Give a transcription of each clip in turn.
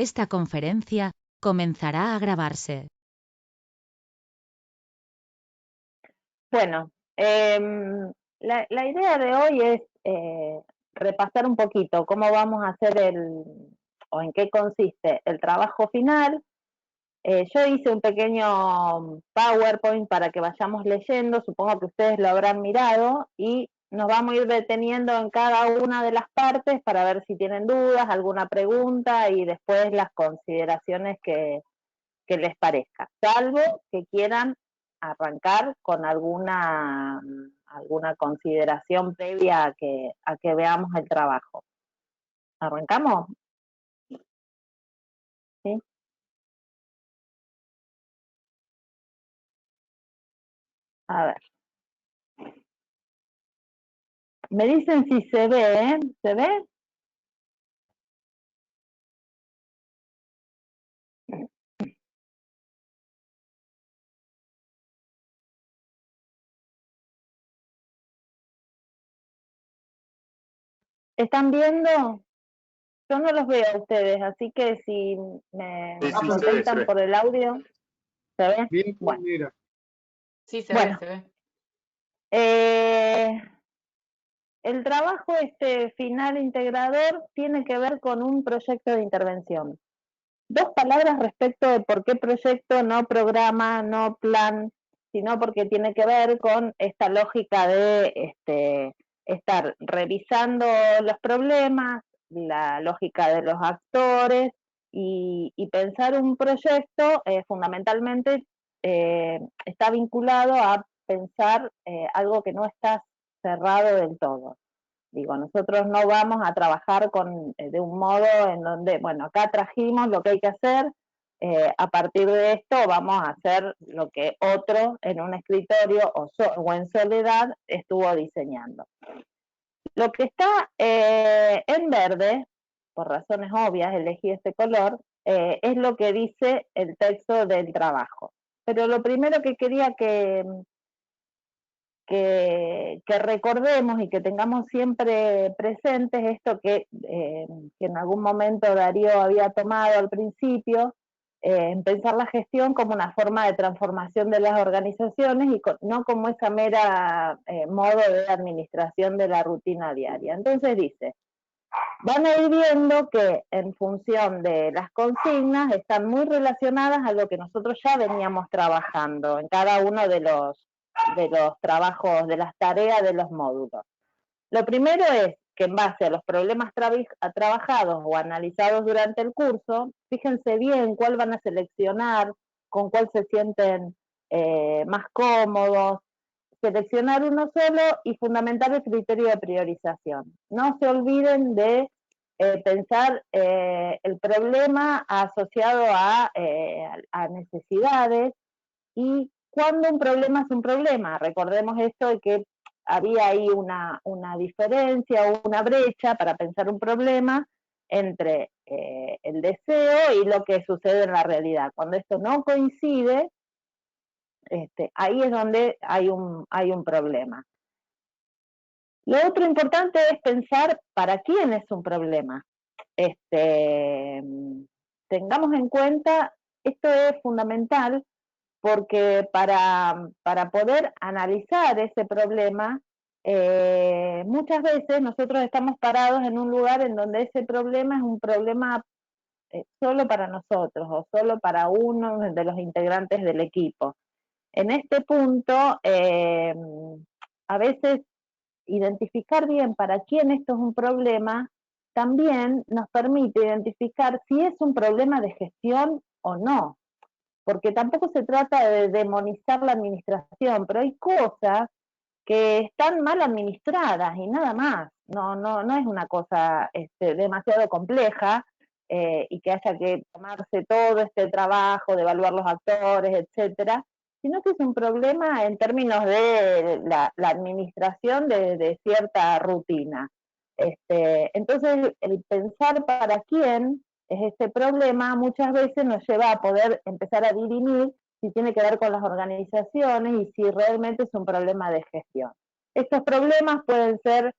Esta conferencia comenzará a grabarse. Bueno, la idea de hoy es repasar un poquito cómo vamos a hacer o en qué consiste el trabajo final. Yo hice un pequeño PowerPoint para que vayamos leyendo, supongo que ustedes lo habrán mirado, y nos vamos a ir deteniendo en cada una de las partes para ver si tienen dudas, alguna pregunta y después las consideraciones que les parezca, salvo que quieran arrancar con alguna consideración previa a que veamos el trabajo. ¿Arrancamos? ¿Sí? A ver. Me dicen si se ve, ¿eh? ¿Se ve? ¿Están viendo? Yo no los veo a ustedes, así que si me contestan por el audio, ¿se ve? Bien, bueno. mira. Sí, se ve, se ve. El trabajo final integrador tiene que ver con un proyecto de intervención. Dos palabras respecto de por qué proyecto, no programa, no plan, sino porque tiene que ver con esta lógica de estar revisando los problemas, la lógica de los actores y pensar un proyecto fundamentalmente está vinculado a pensar algo que no está cerrado del todo. Digo, nosotros no vamos a trabajar de un modo en donde, bueno, acá trajimos lo que hay que hacer, a partir de esto vamos a hacer lo que otro en un escritorio o en soledad estuvo diseñando. Lo que está en verde, por razones obvias elegí este color, es lo que dice el texto del trabajo. Pero lo primero que quería que recordemos y que tengamos siempre presentes esto que en algún momento Darío había tomado al principio, en pensar la gestión como una forma de transformación de las organizaciones y no como esa mera modo de administración de la rutina diaria. Entonces dice, van a ir viendo que en función de las consignas están muy relacionadas a lo que nosotros ya veníamos trabajando en cada uno de los trabajos, de las tareas de los módulos. Lo primero es que en base a los problemas trabajados o analizados durante el curso, fíjense bien cuál van a seleccionar, con cuál se sienten más cómodos, seleccionar uno solo y fundamentar el criterio de priorización. No se olviden de pensar el problema asociado a necesidades y cuando un problema es un problema. Recordemos esto de que había ahí una diferencia o una brecha para pensar un problema entre el deseo y lo que sucede en la realidad. Cuando esto no coincide, ahí es donde hay un problema. Lo otro importante es pensar para quién es un problema. Tengamos en cuenta, esto es fundamental, porque para poder analizar ese problema, muchas veces nosotros estamos parados en un lugar en donde ese problema es un problema solo para nosotros o solo para uno de los integrantes del equipo. En este punto, a veces identificar bien para quién esto es un problema también nos permite identificar si es un problema de gestión o no, porque tampoco se trata de demonizar la administración, pero hay cosas que están mal administradas y nada más, no es una cosa demasiado compleja y que haya que tomarse todo este trabajo de evaluar los actores, etcétera, sino que es un problema en términos de la administración de cierta rutina. Entonces, el pensar para quién es este problema muchas veces nos lleva a poder empezar a dirimir si tiene que ver con las organizaciones y si realmente es un problema de gestión. Estos problemas pueden ser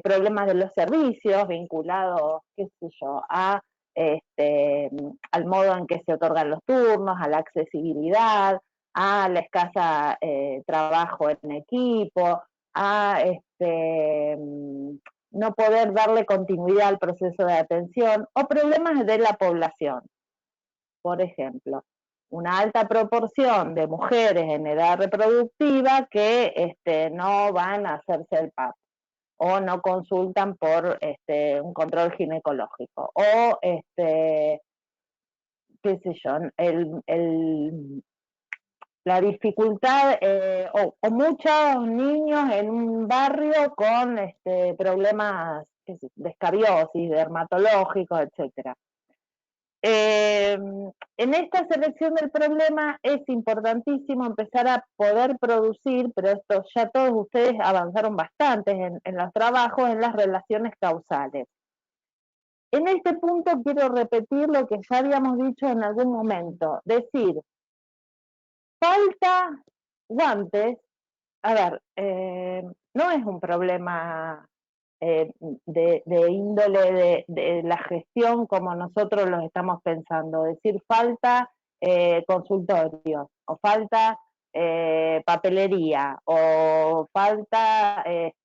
problemas de los servicios vinculados, qué sé yo, a al modo en que se otorgan los turnos, a la accesibilidad, a la escasa trabajo en equipo, a no poder darle continuidad al proceso de atención, o problemas de la población. Por ejemplo, una alta proporción de mujeres en edad reproductiva que no van a hacerse el PAP, o no consultan por un control ginecológico, o qué sé yo, la dificultad, o muchos niños en un barrio con problemas de escariosis, dermatológicos, etcétera. En esta selección del problema es importantísimo empezar a poder producir, pero esto ya todos ustedes avanzaron bastante en los trabajos, en las relaciones causales. En este punto quiero repetir lo que ya habíamos dicho en algún momento, decir, falta guantes. A ver, no es un problema de índole de la gestión como nosotros los estamos pensando, es decir, falta consultorios, o falta papelería, o falta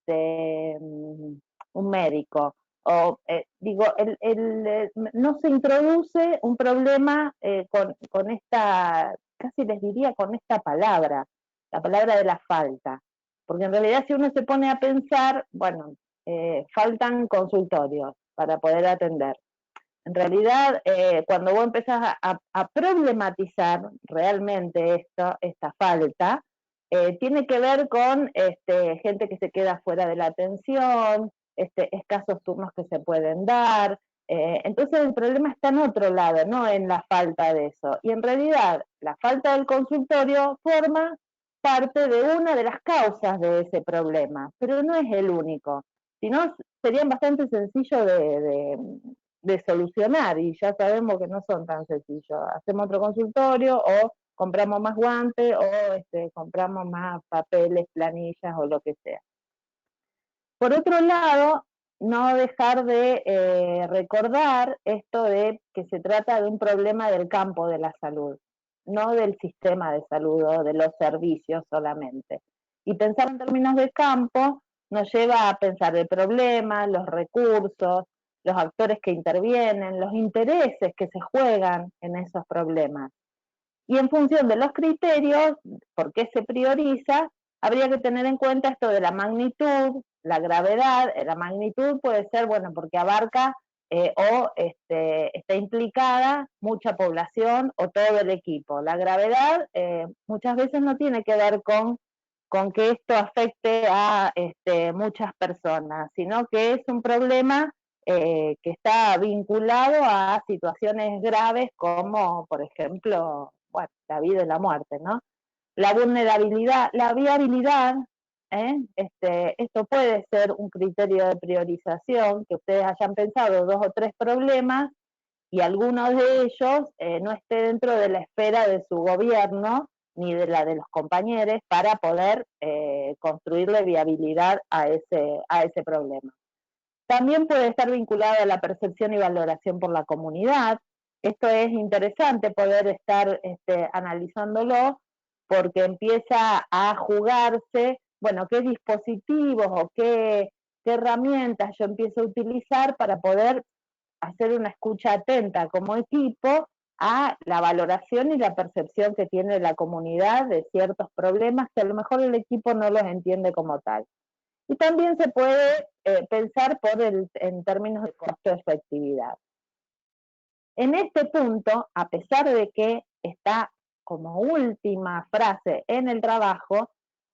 un médico, o digo, no se introduce un problema con esta, casi les diría con esta palabra, la palabra de la falta, porque en realidad si uno se pone a pensar, bueno, faltan consultorios para poder atender. En realidad, cuando vos empezás a problematizar realmente esta falta, tiene que ver con gente que se queda fuera de la atención, escasos turnos que se pueden dar. Entonces el problema está en otro lado, no en la falta de eso. Y en realidad, la falta del consultorio forma parte de una de las causas de ese problema, pero no es el único. Si no, serían bastante sencillos de solucionar, y ya sabemos que no son tan sencillos. Hacemos otro consultorio, o compramos más guantes, o compramos más papeles, planillas, o lo que sea. Por otro lado, no dejar de recordar esto de que se trata de un problema del campo de la salud, no del sistema de salud o de los servicios solamente. Y pensar en términos de campo nos lleva a pensar el problema, los recursos, los actores que intervienen, los intereses que se juegan en esos problemas. Y en función de los criterios, por qué se prioriza, habría que tener en cuenta esto de la magnitud, la gravedad. La magnitud puede ser, bueno, porque abarca o está implicada mucha población o todo el equipo. La gravedad muchas veces no tiene que ver con que esto afecte a muchas personas, sino que es un problema que está vinculado a situaciones graves como, por ejemplo, bueno, la vida y la muerte, ¿no? La vulnerabilidad, la viabilidad, esto puede ser un criterio de priorización, que ustedes hayan pensado 2 o 3 problemas y algunos de ellos no esté dentro de la esfera de su gobierno ni de la de los compañeros para poder construirle viabilidad a ese problema. También puede estar vinculado a la percepción y valoración por la comunidad. Esto es interesante poder estar analizándolo, porque empieza a jugarse, bueno, qué dispositivos o qué herramientas yo empiezo a utilizar para poder hacer una escucha atenta como equipo a la valoración y la percepción que tiene la comunidad de ciertos problemas que a lo mejor el equipo no los entiende como tal. Y también se puede pensar en términos de costo-efectividad. En este punto, a pesar de que está como última frase en el trabajo,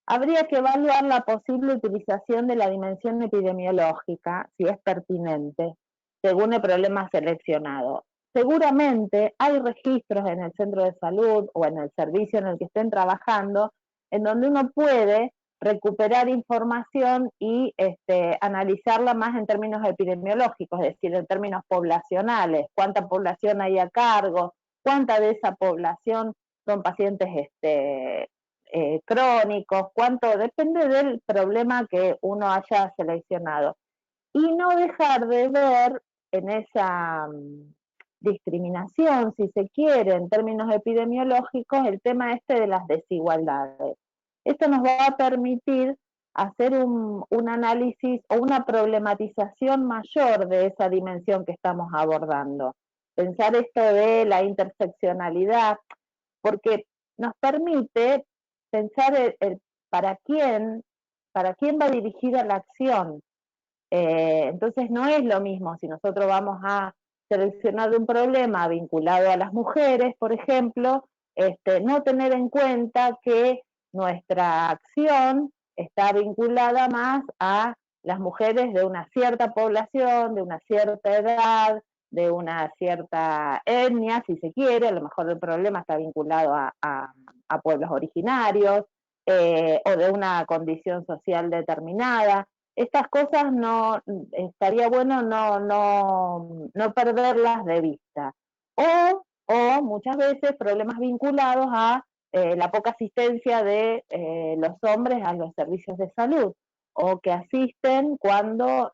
habría que evaluar la posible utilización de la dimensión epidemiológica, si es pertinente, según el problema seleccionado. Seguramente hay registros en el centro de salud o en el servicio en el que estén trabajando, en donde uno puede recuperar información y analizarla más en términos epidemiológicos, es decir, en términos poblacionales, cuánta población hay a cargo, cuánta de esa población son pacientes crónicos, cuánto, depende del problema que uno haya seleccionado. Y no dejar de ver en discriminación, si se quiere, en términos epidemiológicos, el tema este de las desigualdades. Esto nos va a permitir hacer un análisis o una problematización mayor de esa dimensión que estamos abordando. Pensar esto de la interseccionalidad, porque nos permite pensar para quién va dirigida la acción. Entonces no es lo mismo si nosotros vamos a seleccionar un problema vinculado a las mujeres, por ejemplo, no tener en cuenta que nuestra acción está vinculada más a las mujeres de una cierta población, de una cierta edad, de una cierta etnia, si se quiere. A lo mejor el problema está vinculado a pueblos originarios, o de una condición social determinada. Estas cosas no estaría bueno no perderlas de vista. O muchas veces problemas vinculados a la poca asistencia de los hombres a los servicios de salud, o que asisten cuando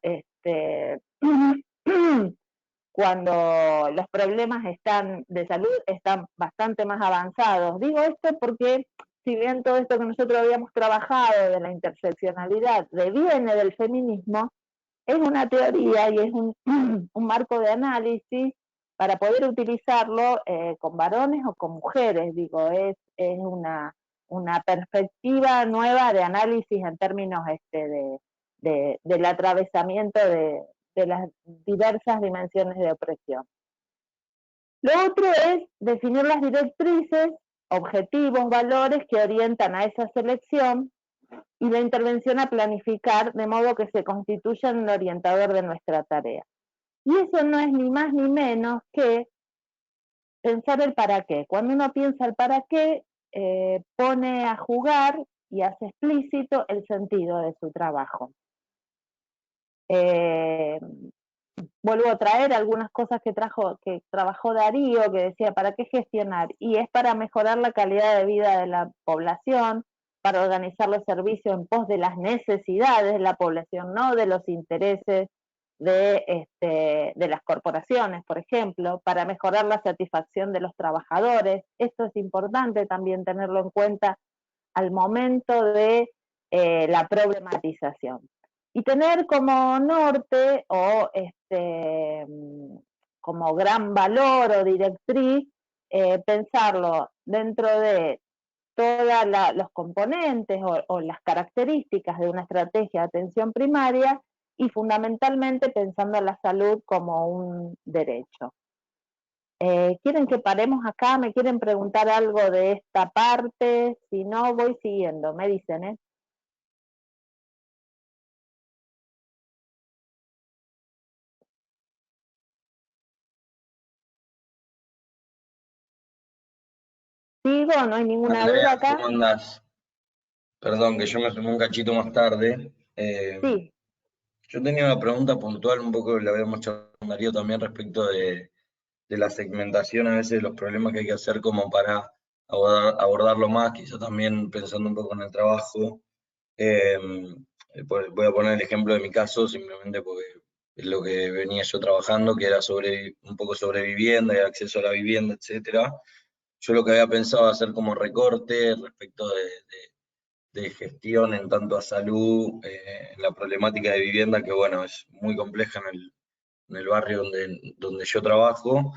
cuando los problemas de salud están bastante más avanzados. Digo esto porque, si bien todo esto que nosotros habíamos trabajado de la interseccionalidad deviene del feminismo, es una teoría y es un marco de análisis para poder utilizarlo con varones o con mujeres. Digo, es una perspectiva nueva de análisis en términos del atravesamiento de las diversas dimensiones de opresión. Lo otro es definir las directrices, objetivos, valores que orientan a esa selección, y la intervención a planificar de modo que se constituya en un orientador de nuestra tarea. Y eso no es ni más ni menos que pensar el para qué. Cuando uno piensa el para qué, pone a jugar y hace explícito el sentido de su trabajo. Vuelvo a traer algunas cosas que trabajó Darío, que decía, ¿para qué gestionar? Y es para mejorar la calidad de vida de la población, para organizar los servicios en pos de las necesidades de la población, no de los intereses de las corporaciones, por ejemplo, para mejorar la satisfacción de los trabajadores. Esto es importante también tenerlo en cuenta al momento de la problematización. Y tener como norte o como gran valor o directriz, pensarlo dentro de todos los componentes o las características de una estrategia de atención primaria, y fundamentalmente pensando en la salud como un derecho. ¿Quieren que paremos acá? ¿Me quieren preguntar algo de esta parte? Si no, voy siguiendo, me dicen, ¿eh? ¿Sigo? ¿No hay ninguna duda Andrea, acá? ¿cómo andás? Perdón, que yo me sumé un cachito más tarde. Sí. Yo tenía una pregunta puntual, un poco la habíamos charlado con Darío también respecto de la segmentación, a veces de los problemas que hay que hacer como para abordarlo más, quizá también pensando un poco en el trabajo. Eh, pues voy a poner el ejemplo de mi caso, simplemente porque es lo que venía yo trabajando, que era un poco sobre vivienda y acceso a la vivienda, etcétera. Yo lo que había pensado hacer como recorte respecto de gestión en tanto a salud, en la problemática de vivienda, que bueno, es muy compleja en el barrio donde yo trabajo,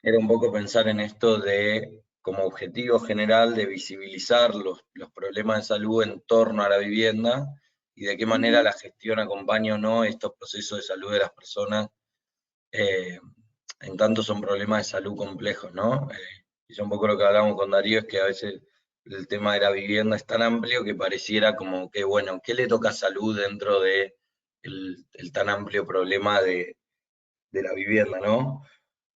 era un poco pensar en esto de, como objetivo general, de visibilizar los problemas de salud en torno a la vivienda y de qué manera la gestión acompaña o no estos procesos de salud de las personas, en tanto son problemas de salud complejos, ¿no? Y un poco lo que hablamos con Darío es que a veces el tema de la vivienda es tan amplio que pareciera como que, bueno, ¿qué le toca a salud dentro de el tan amplio problema de la vivienda, ¿no?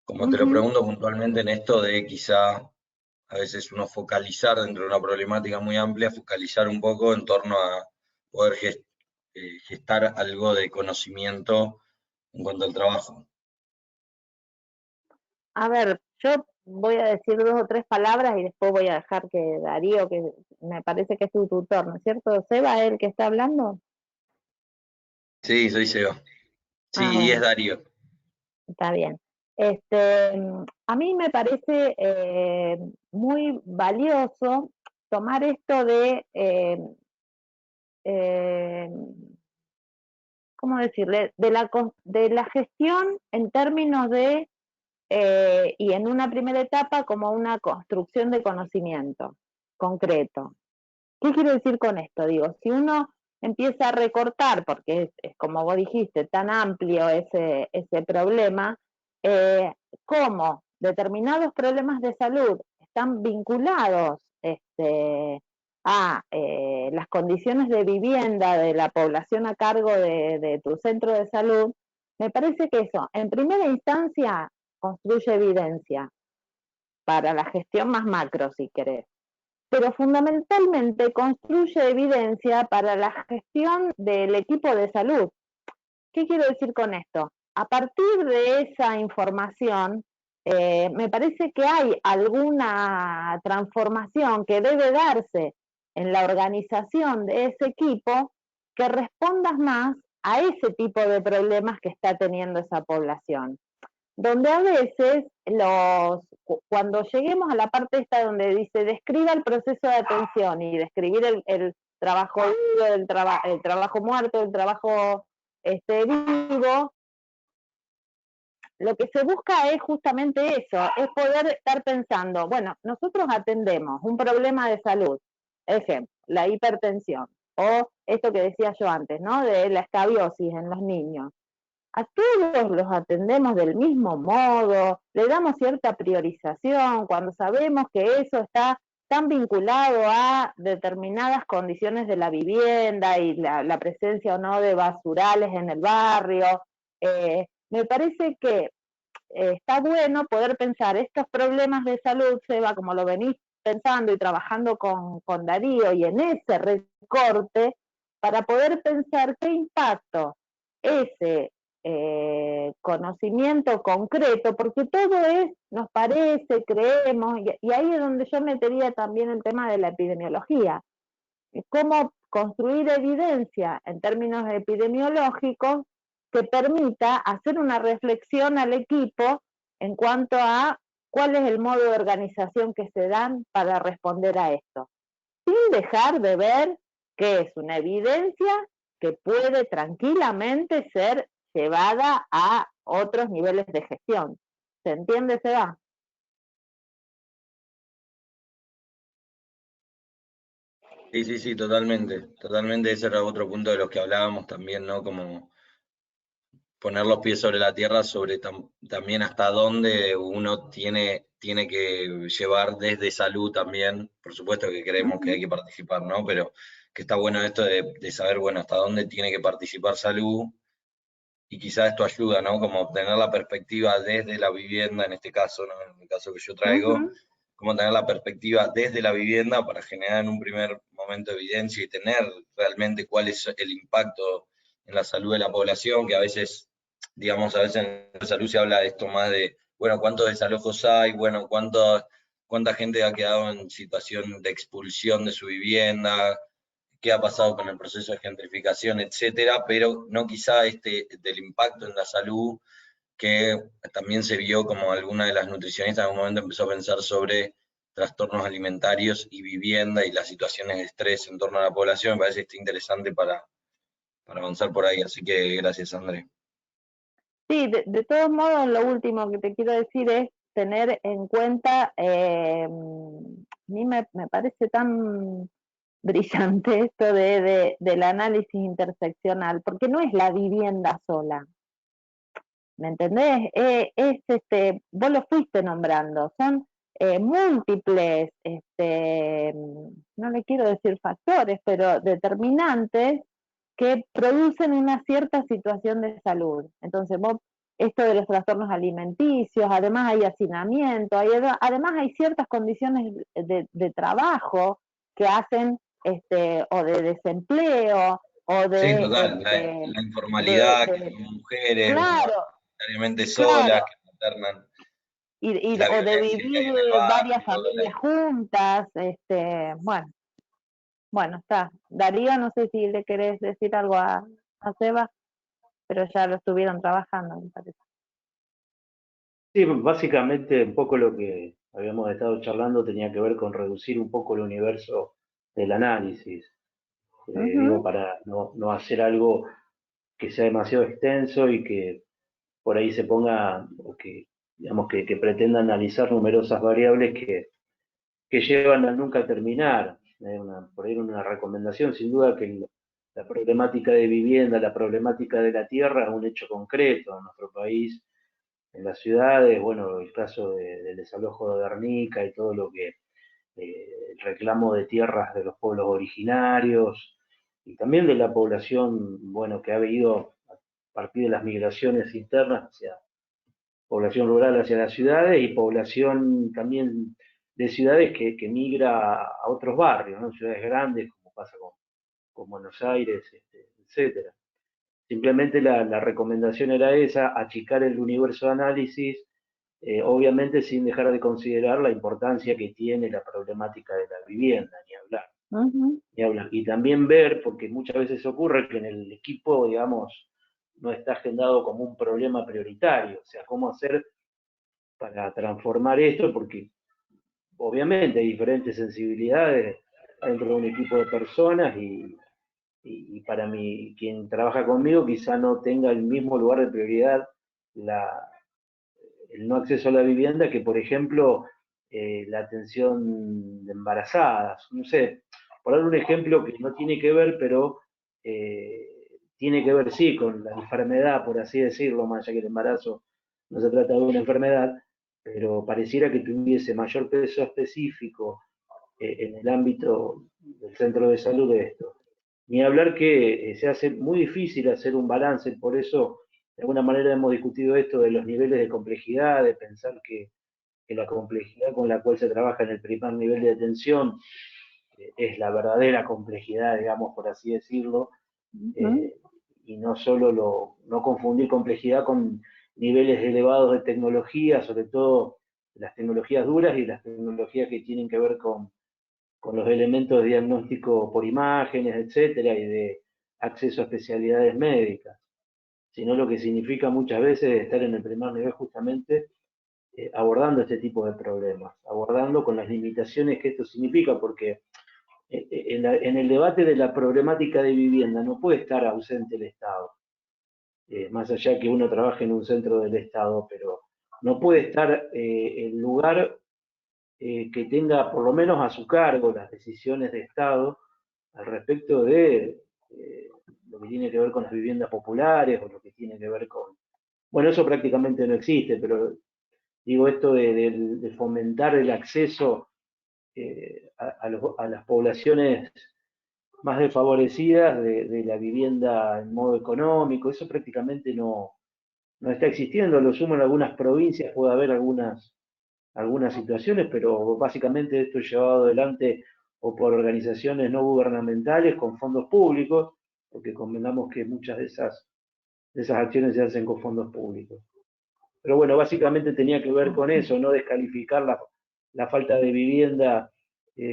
Como te lo pregunto puntualmente en esto de quizá a veces uno focalizar dentro de una problemática muy amplia, focalizar un poco en torno a poder gestar algo de conocimiento en cuanto al trabajo. A ver, yo voy a decir 2 o 3 palabras y después voy a dejar que Darío, que me parece que es tu tutor, ¿no es cierto? ¿Seba es el que está hablando? Sí, soy Seba. Ah, Sí, y es bueno, Darío. está bien. A mí me parece muy valioso tomar esto de, ¿cómo decirle?, de la gestión en términos de, y en una primera etapa, como una construcción de conocimiento concreto. ¿Qué quiero decir con esto? Digo, si uno empieza a recortar, porque es como vos dijiste, tan amplio ese problema, cómo determinados problemas de salud están vinculados a las condiciones de vivienda de la población a cargo de tu centro de salud, me parece que eso, en primera instancia, construye evidencia para la gestión más macro, si querés, pero fundamentalmente construye evidencia para la gestión del equipo de salud. ¿Qué quiero decir con esto? A partir de esa información, me parece que hay alguna transformación que debe darse en la organización de ese equipo que responda más a ese tipo de problemas que está teniendo esa población. Donde a veces cuando lleguemos a la parte esta donde dice describa el proceso de atención y describir el trabajo vivo, el trabajo muerto, el trabajo vivo, lo que se busca es justamente eso, es poder estar pensando, bueno, nosotros atendemos un problema de salud, ejemplo, la hipertensión, o esto que decía yo antes, ¿no?, de la escabiosis en los niños. A todos los atendemos del mismo modo, le damos cierta priorización cuando sabemos que eso está tan vinculado a determinadas condiciones de la vivienda y la presencia o no de basurales en el barrio. Me parece que está bueno poder pensar estos problemas de salud, Seba, como lo venís pensando y trabajando con Darío, y en ese recorte, para poder pensar qué impacto ese conocimiento concreto, porque todo nos parece, creemos, y ahí es donde yo metería también el tema de la epidemiología. Cómo construir evidencia en términos epidemiológicos que permita hacer una reflexión al equipo en cuanto a cuál es el modo de organización que se dan para responder a esto, sin dejar de ver que es una evidencia que puede tranquilamente ser llevada a otros niveles de gestión. ¿Se entiende, Seba? Sí, sí, sí, totalmente, totalmente. Ese era otro punto de los que hablábamos también, ¿no? Como poner los pies sobre la tierra, sobre también hasta dónde uno tiene que llevar desde salud también. Por supuesto que creemos que hay que participar, ¿no? Pero que está bueno esto de saber, bueno, hasta dónde tiene que participar salud, y quizás esto ayuda, ¿no? Como obtener la perspectiva desde la vivienda, en este caso, ¿no? En el caso que yo traigo, como tener la perspectiva desde la vivienda para generar en un primer momento evidencia y tener realmente cuál es el impacto en la salud de la población, que a veces, digamos, a veces en la salud se habla de esto más de, bueno, cuántos desalojos hay, bueno, cuánta gente ha quedado en situación de expulsión de su vivienda, qué ha pasado con el proceso de gentrificación, etcétera, pero no quizá del impacto en la salud, que también se vio como alguna de las nutricionistas en un momento empezó a pensar sobre trastornos alimentarios y vivienda y las situaciones de estrés en torno a la población. Me parece que está interesante para avanzar por ahí, así que gracias, André. Sí, de todos modos, lo último que te quiero decir es tener en cuenta, a mí me parece tan brillante esto del análisis interseccional, porque no es la vivienda sola, ¿me entendés? Vos lo fuiste nombrando, son múltiples, no le quiero decir factores, pero determinantes que producen una cierta situación de salud. Entonces, esto de los trastornos alimenticios, además hay hacinamiento, además hay ciertas condiciones de trabajo que hacen, o de desempleo, o Sí, de, total, la informalidad, que son mujeres, claro, necesariamente claro, solas, que maternan, y, y la o de violencia que hay vivir en el varias barrio, familias juntas, bueno, está. Darío, no sé si le querés decir algo a Seba, pero ya lo estuvieron trabajando, me parece. Sí, básicamente un poco lo que habíamos estado charlando tenía que ver con reducir un poco el universo del análisis. Digo, Ujú. para no hacer algo que sea demasiado extenso y que por ahí se ponga, o que, digamos, que pretenda analizar numerosas variables que llevan a nunca terminar. Por ahí una recomendación, sin duda que la problemática de vivienda, la problemática de la tierra es un hecho concreto en nuestro país, en las ciudades, bueno, el caso del desalojo de Guernica y todo lo que, el reclamo de tierras de los pueblos originarios y también de la población, bueno, que ha venido a partir de las migraciones internas hacia población rural hacia las ciudades y población también de ciudades que migra a otros barrios, ¿no? Ciudades grandes, como pasa con Buenos Aires, etcétera. Simplemente la recomendación era esa, achicar el universo de análisis, obviamente sin dejar de considerar la importancia que tiene la problemática de la vivienda, ni hablar, Ujú. ni hablar. Y también ver, porque muchas veces ocurre que en el equipo, digamos, no está agendado como un problema prioritario, o sea, cómo hacer para transformar esto, porque obviamente hay diferentes sensibilidades dentro de un equipo de personas y para mí, quien trabaja conmigo quizá no tenga el mismo lugar de prioridad la, el no acceso a la vivienda que, por ejemplo, la atención de embarazadas. No sé, por dar un ejemplo que no tiene que ver, pero eh, tiene que ver sí con la enfermedad, por así decirlo, más allá que el embarazo no se trata de una enfermedad, pero pareciera que tuviese mayor peso específico en el ámbito del centro de salud de esto. Ni hablar que se hace muy difícil hacer un balance, por eso de alguna manera hemos discutido esto de los niveles de complejidad, de pensar que la complejidad con la cual se trabaja en el primer nivel de atención es la verdadera complejidad, digamos, por así decirlo, Ujú. eh, y no solo no confundir complejidad con niveles elevados de tecnología, sobre todo las tecnologías duras y las tecnologías que tienen que ver con los elementos de diagnóstico por imágenes, etcétera, y de acceso a especialidades médicas, sino lo que significa muchas veces estar en el primer nivel justamente abordando este tipo de problemas, abordando con las limitaciones que esto significa, porque en el debate de la problemática de vivienda no puede estar ausente el Estado, más allá que uno trabaje en un centro del Estado, pero no puede estar el lugar que tenga por lo menos a su cargo las decisiones de Estado al respecto de lo que tiene que ver con las viviendas populares o lo que tiene que ver con... Bueno, eso prácticamente no existe, pero digo esto de fomentar el acceso a las poblaciones más desfavorecidas de la vivienda en modo económico, eso prácticamente no está existiendo. Lo sumo en algunas provincias, puede haber algunas situaciones, pero básicamente esto es llevado adelante o por organizaciones no gubernamentales con fondos públicos, porque convengamos que muchas de esas acciones se hacen con fondos públicos. Pero bueno, básicamente tenía que ver con eso, no descalificar la falta de vivienda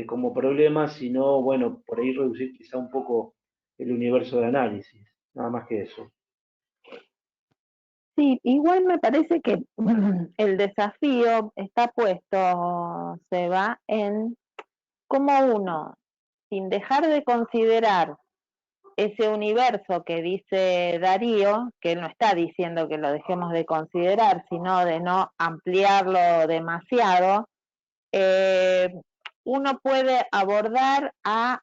como problema, sino, bueno, por ahí reducir quizá un poco el universo de análisis, nada más que eso. Sí, igual me parece que el desafío está puesto, se va en cómo uno, sin dejar de considerar ese universo que dice Darío, que él no está diciendo que lo dejemos de considerar, sino de no ampliarlo demasiado, eh, uno puede abordar a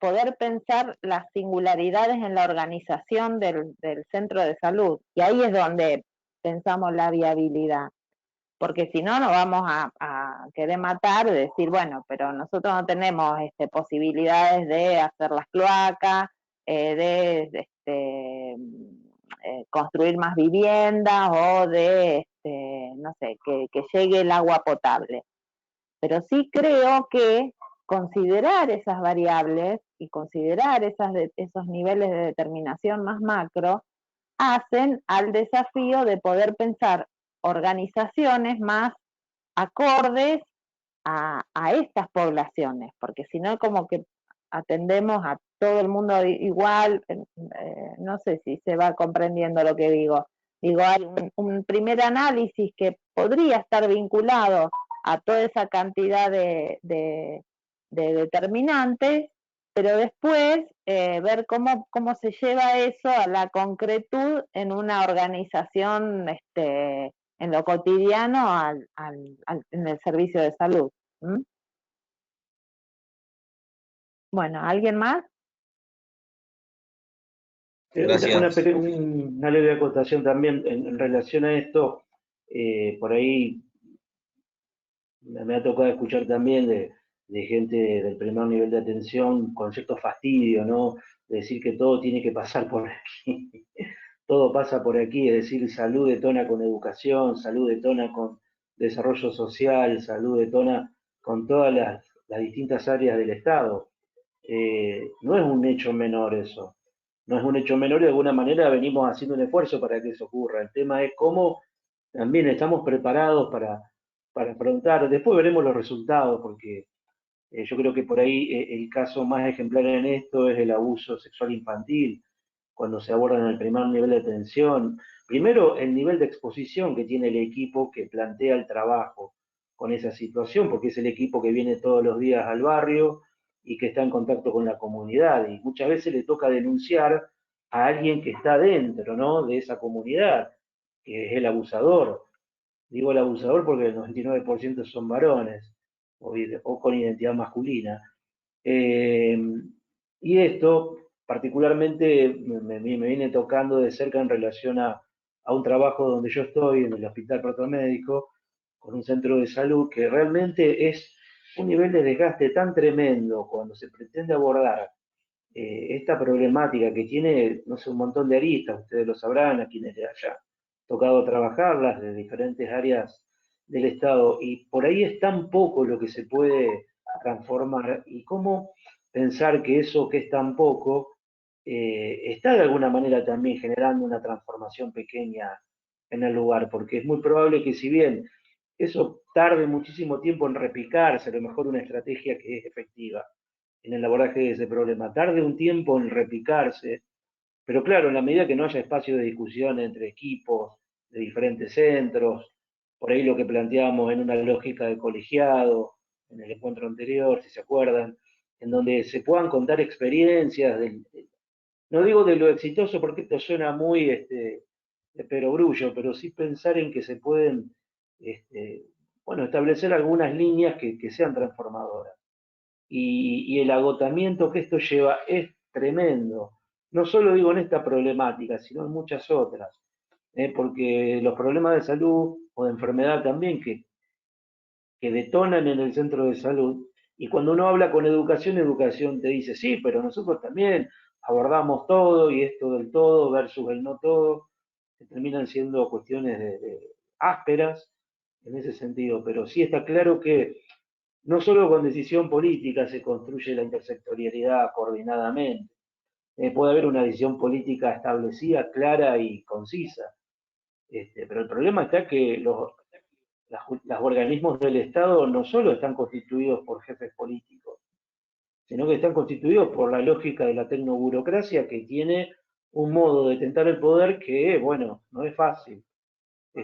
poder pensar las singularidades en la organización del centro de salud. Y ahí es donde pensamos la viabilidad. Porque si no, nos vamos a querer matar, de decir, bueno, pero nosotros no tenemos posibilidades de hacer las cloacas, construir más viviendas o de, no sé, que llegue el agua potable. Pero sí creo que considerar esas variables y considerar esos niveles de determinación más macro hacen al desafío de poder pensar organizaciones más acordes a estas poblaciones, porque si no como que atendemos a todo el mundo igual, no sé si se va comprendiendo lo que digo. Digo, hay un primer análisis que podría estar vinculado a toda esa cantidad de determinantes, pero después ver cómo se lleva eso a la concretud en una organización, en lo cotidiano, en el servicio de salud. ¿Mm? Bueno, ¿alguien más? Gracias. Una leve acotación también en relación a esto. Por ahí me ha tocado escuchar también de gente del primer nivel de atención con cierto fastidio, ¿no? De decir que todo tiene que pasar por aquí. Todo pasa por aquí, es decir, salud detona con educación, salud detona con desarrollo social, salud detona con todas las distintas áreas del Estado. No es un hecho menor eso. No es un hecho menor y de alguna manera venimos haciendo un esfuerzo para que eso ocurra. El tema es cómo también estamos preparados para afrontar. Después veremos los resultados, porque yo creo que por ahí el caso más ejemplar en esto es el abuso sexual infantil, cuando se aborda en el primer nivel de atención. Primero, el nivel de exposición que tiene el equipo que plantea el trabajo con esa situación, porque es el equipo que viene todos los días al barrio y que está en contacto con la comunidad, y muchas veces le toca denunciar a alguien que está dentro, ¿no?, de esa comunidad, que es el abusador. Digo el abusador porque el 99% son varones o con identidad masculina. Eh, y esto particularmente me viene tocando de cerca en relación a un trabajo donde yo estoy, en el Hospital Protomédico, con un centro de salud, que realmente es un nivel de desgaste tan tremendo cuando se pretende abordar esta problemática que tiene, no sé, un montón de aristas, ustedes lo sabrán, a quienes les haya tocado trabajarlas de diferentes áreas del Estado, y por ahí es tan poco lo que se puede transformar, y cómo pensar que eso que es tan poco está de alguna manera también generando una transformación pequeña en el lugar, porque es muy probable que si bien eso tarde muchísimo tiempo en replicarse, a lo mejor una estrategia que es efectiva en el abordaje de ese problema, tarde un tiempo en replicarse, pero claro, en la medida que no haya espacio de discusión entre equipos de diferentes centros, por ahí lo que planteábamos en una lógica de colegiado, en el encuentro anterior, si se acuerdan, en donde se puedan contar experiencias, no digo de lo exitoso porque esto suena muy de perogrullo, pero sí pensar en que se pueden bueno, establecer algunas líneas que sean transformadoras. Y el agotamiento que esto lleva es tremendo. No solo digo en esta problemática, sino en muchas otras, porque los problemas de salud o de enfermedad también que detonan en el centro de salud, y cuando uno habla con educación, educación te dice, sí, pero nosotros también abordamos todo, y esto del todo versus el no todo, que terminan siendo cuestiones ásperas en ese sentido, pero sí está claro que no solo con decisión política se construye la intersectorialidad coordinadamente. Puede haber una decisión política establecida, clara y concisa. Pero el problema está que los organismos del Estado no solo están constituidos por jefes políticos, sino que están constituidos por la lógica de la tecnoburocracia, que tiene un modo de tentar el poder que, bueno, no es fácil.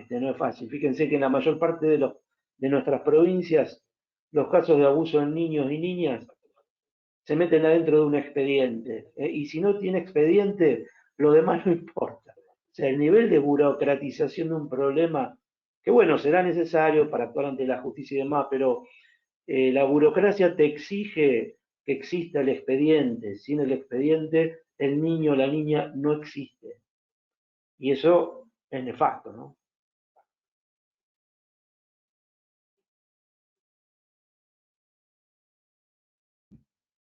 No es fácil. Fíjense que en la mayor parte de nuestras provincias los casos de abuso en niños y niñas se meten adentro de un expediente. Y si no tiene expediente, lo demás no importa. O sea, el nivel de burocratización de un problema, que bueno, será necesario para actuar ante la justicia y demás, pero la burocracia te exige que exista el expediente. Sin el expediente, el niño o la niña no existe. Y eso es nefasto, ¿no?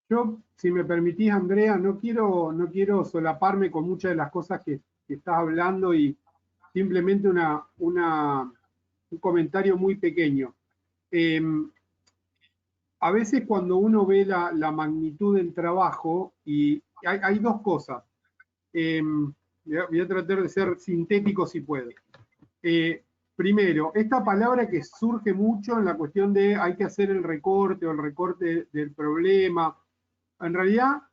Yo, si me permitís, Andrea, no quiero solaparme con muchas de las cosas que estás hablando, y simplemente un comentario muy pequeño. A veces cuando uno ve la magnitud del trabajo, y hay dos cosas. Voy a tratar de ser sintético si puedo. Primero, esta palabra que surge mucho en la cuestión de hay que hacer el recorte o el recorte del problema. En realidad,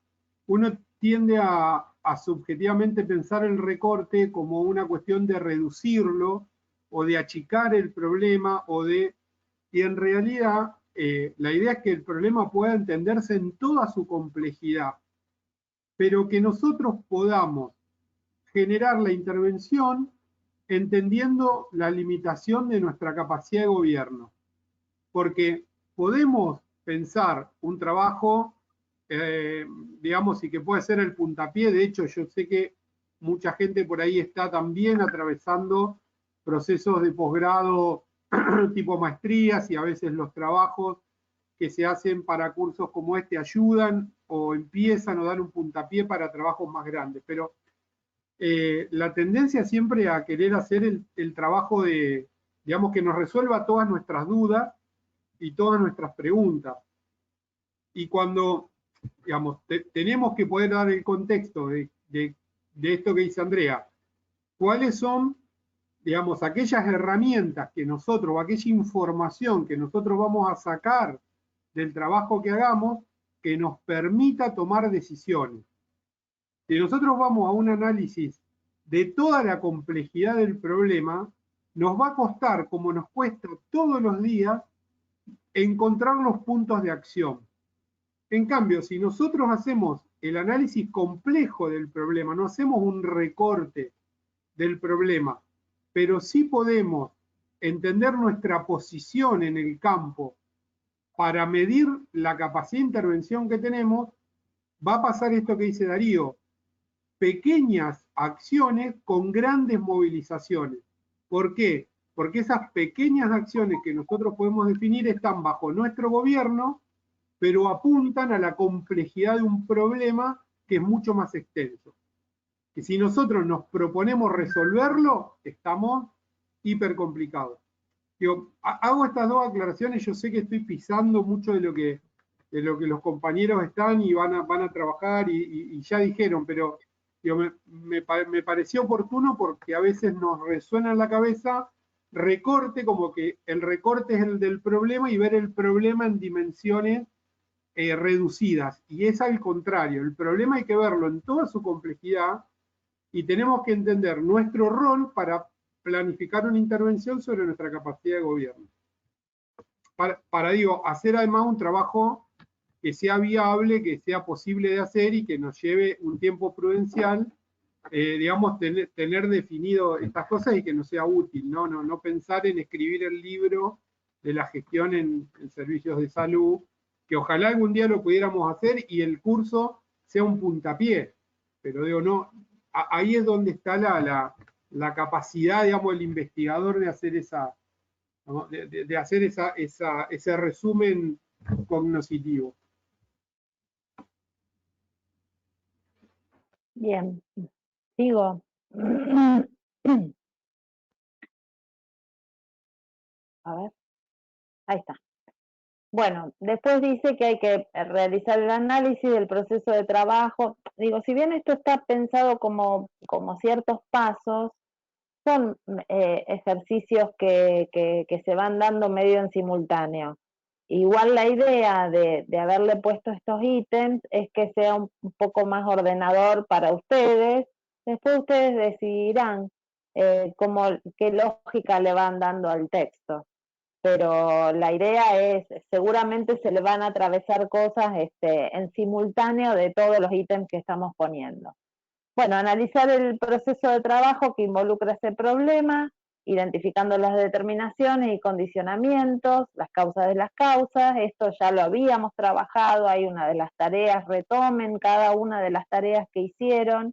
uno tiende a a subjetivamente pensar el recorte como una cuestión de reducirlo o de achicar el problema y en realidad la idea es que el problema pueda entenderse en toda su complejidad, pero que nosotros podamos generar la intervención entendiendo la limitación de nuestra capacidad de gobierno, porque podemos pensar un trabajo, digamos, y que puede ser el puntapié. De hecho, yo sé que mucha gente por ahí está también atravesando procesos de posgrado tipo maestrías, y a veces los trabajos que se hacen para cursos como este ayudan o empiezan o dan un puntapié para trabajos más grandes, pero la tendencia siempre a querer hacer el trabajo de, digamos, que nos resuelva todas nuestras dudas y todas nuestras preguntas. Y cuando, digamos, tenemos que poder dar el contexto de esto que dice Andrea, cuáles son, digamos, aquellas herramientas que nosotros, o aquella información que nosotros vamos a sacar del trabajo que hagamos, que nos permita tomar decisiones. Si nosotros vamos a un análisis de toda la complejidad del problema, nos va a costar, como nos cuesta todos los días, encontrar los puntos de acción. En cambio, si nosotros hacemos el análisis complejo del problema, no hacemos un recorte del problema, pero sí podemos entender nuestra posición en el campo para medir la capacidad de intervención que tenemos, va a pasar esto que dice Darío, pequeñas acciones con grandes movilizaciones. ¿Por qué? Porque esas pequeñas acciones que nosotros podemos definir están bajo nuestro gobierno, pero apuntan a la complejidad de un problema que es mucho más extenso. Que si nosotros nos proponemos resolverlo, estamos hiper complicados. Digo, hago estas dos aclaraciones, yo sé que estoy pisando mucho de lo que los compañeros están y van a trabajar y ya dijeron, pero digo, me pareció oportuno porque a veces nos resuena en la cabeza recorte, como que el recorte es el del problema y ver el problema en dimensiones reducidas. Y es al contrario, el problema hay que verlo en toda su complejidad y tenemos que entender nuestro rol para planificar una intervención sobre nuestra capacidad de gobierno. Para digo, hacer además un trabajo que sea viable, que sea posible de hacer y que nos lleve un tiempo prudencial, digamos, tener definido estas cosas y que nos sea útil, no pensar en escribir el libro de la gestión en servicios de salud, que ojalá algún día lo pudiéramos hacer y el curso sea un puntapié, pero digo, no, ahí es donde está la capacidad, digamos, del investigador de hacer de hacer ese resumen cognoscitivo. Bien, sigo. A ver, ahí está. Bueno, después dice que hay que realizar el análisis del proceso de trabajo. Digo, si bien esto está pensado como ciertos pasos, son ejercicios que se van dando medio en simultáneo. Igual la idea de haberle puesto estos ítems es que sea un poco más ordenador para ustedes. Después ustedes decidirán qué lógica le van dando al texto. Pero la idea es, seguramente se le van a atravesar cosas en simultáneo de todos los ítems que estamos poniendo. Bueno, analizar el proceso de trabajo que involucra ese problema, identificando las determinaciones y condicionamientos, las causas de las causas. Esto ya lo habíamos trabajado, hay una de las tareas, retomen cada una de las tareas que hicieron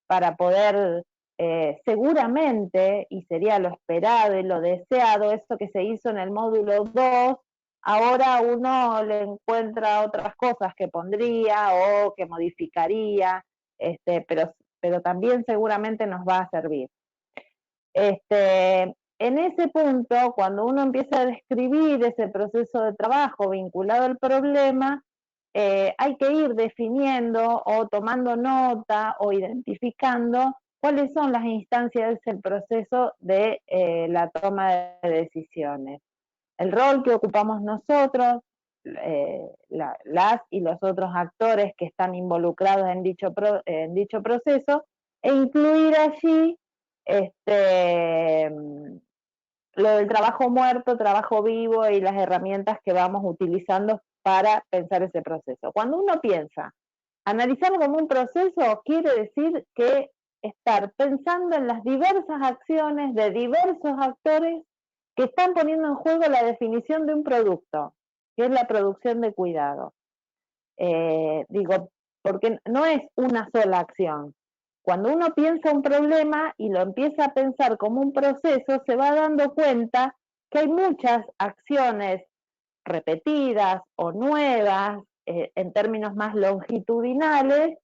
para poder seguramente, y sería lo esperado y lo deseado, eso que se hizo en el módulo 2, ahora uno le encuentra otras cosas que pondría o que modificaría, pero también seguramente nos va a servir. En ese punto, cuando uno empieza a describir ese proceso de trabajo vinculado al problema, hay que ir definiendo o tomando nota o identificando cuáles son las instancias del proceso de la toma de decisiones. El rol que ocupamos nosotros, las y los otros actores que están involucrados en dicho proceso, e incluir allí lo del trabajo muerto, trabajo vivo y las herramientas que vamos utilizando para pensar ese proceso. Cuando uno piensa, analizarlo como un proceso quiere decir que estar pensando en las diversas acciones de diversos actores que están poniendo en juego la definición de un producto, que es la producción de cuidado. Digo, porque no es una sola acción. Cuando uno piensa un problema y lo empieza a pensar como un proceso, se va dando cuenta que hay muchas acciones repetidas o nuevas, en términos más longitudinales,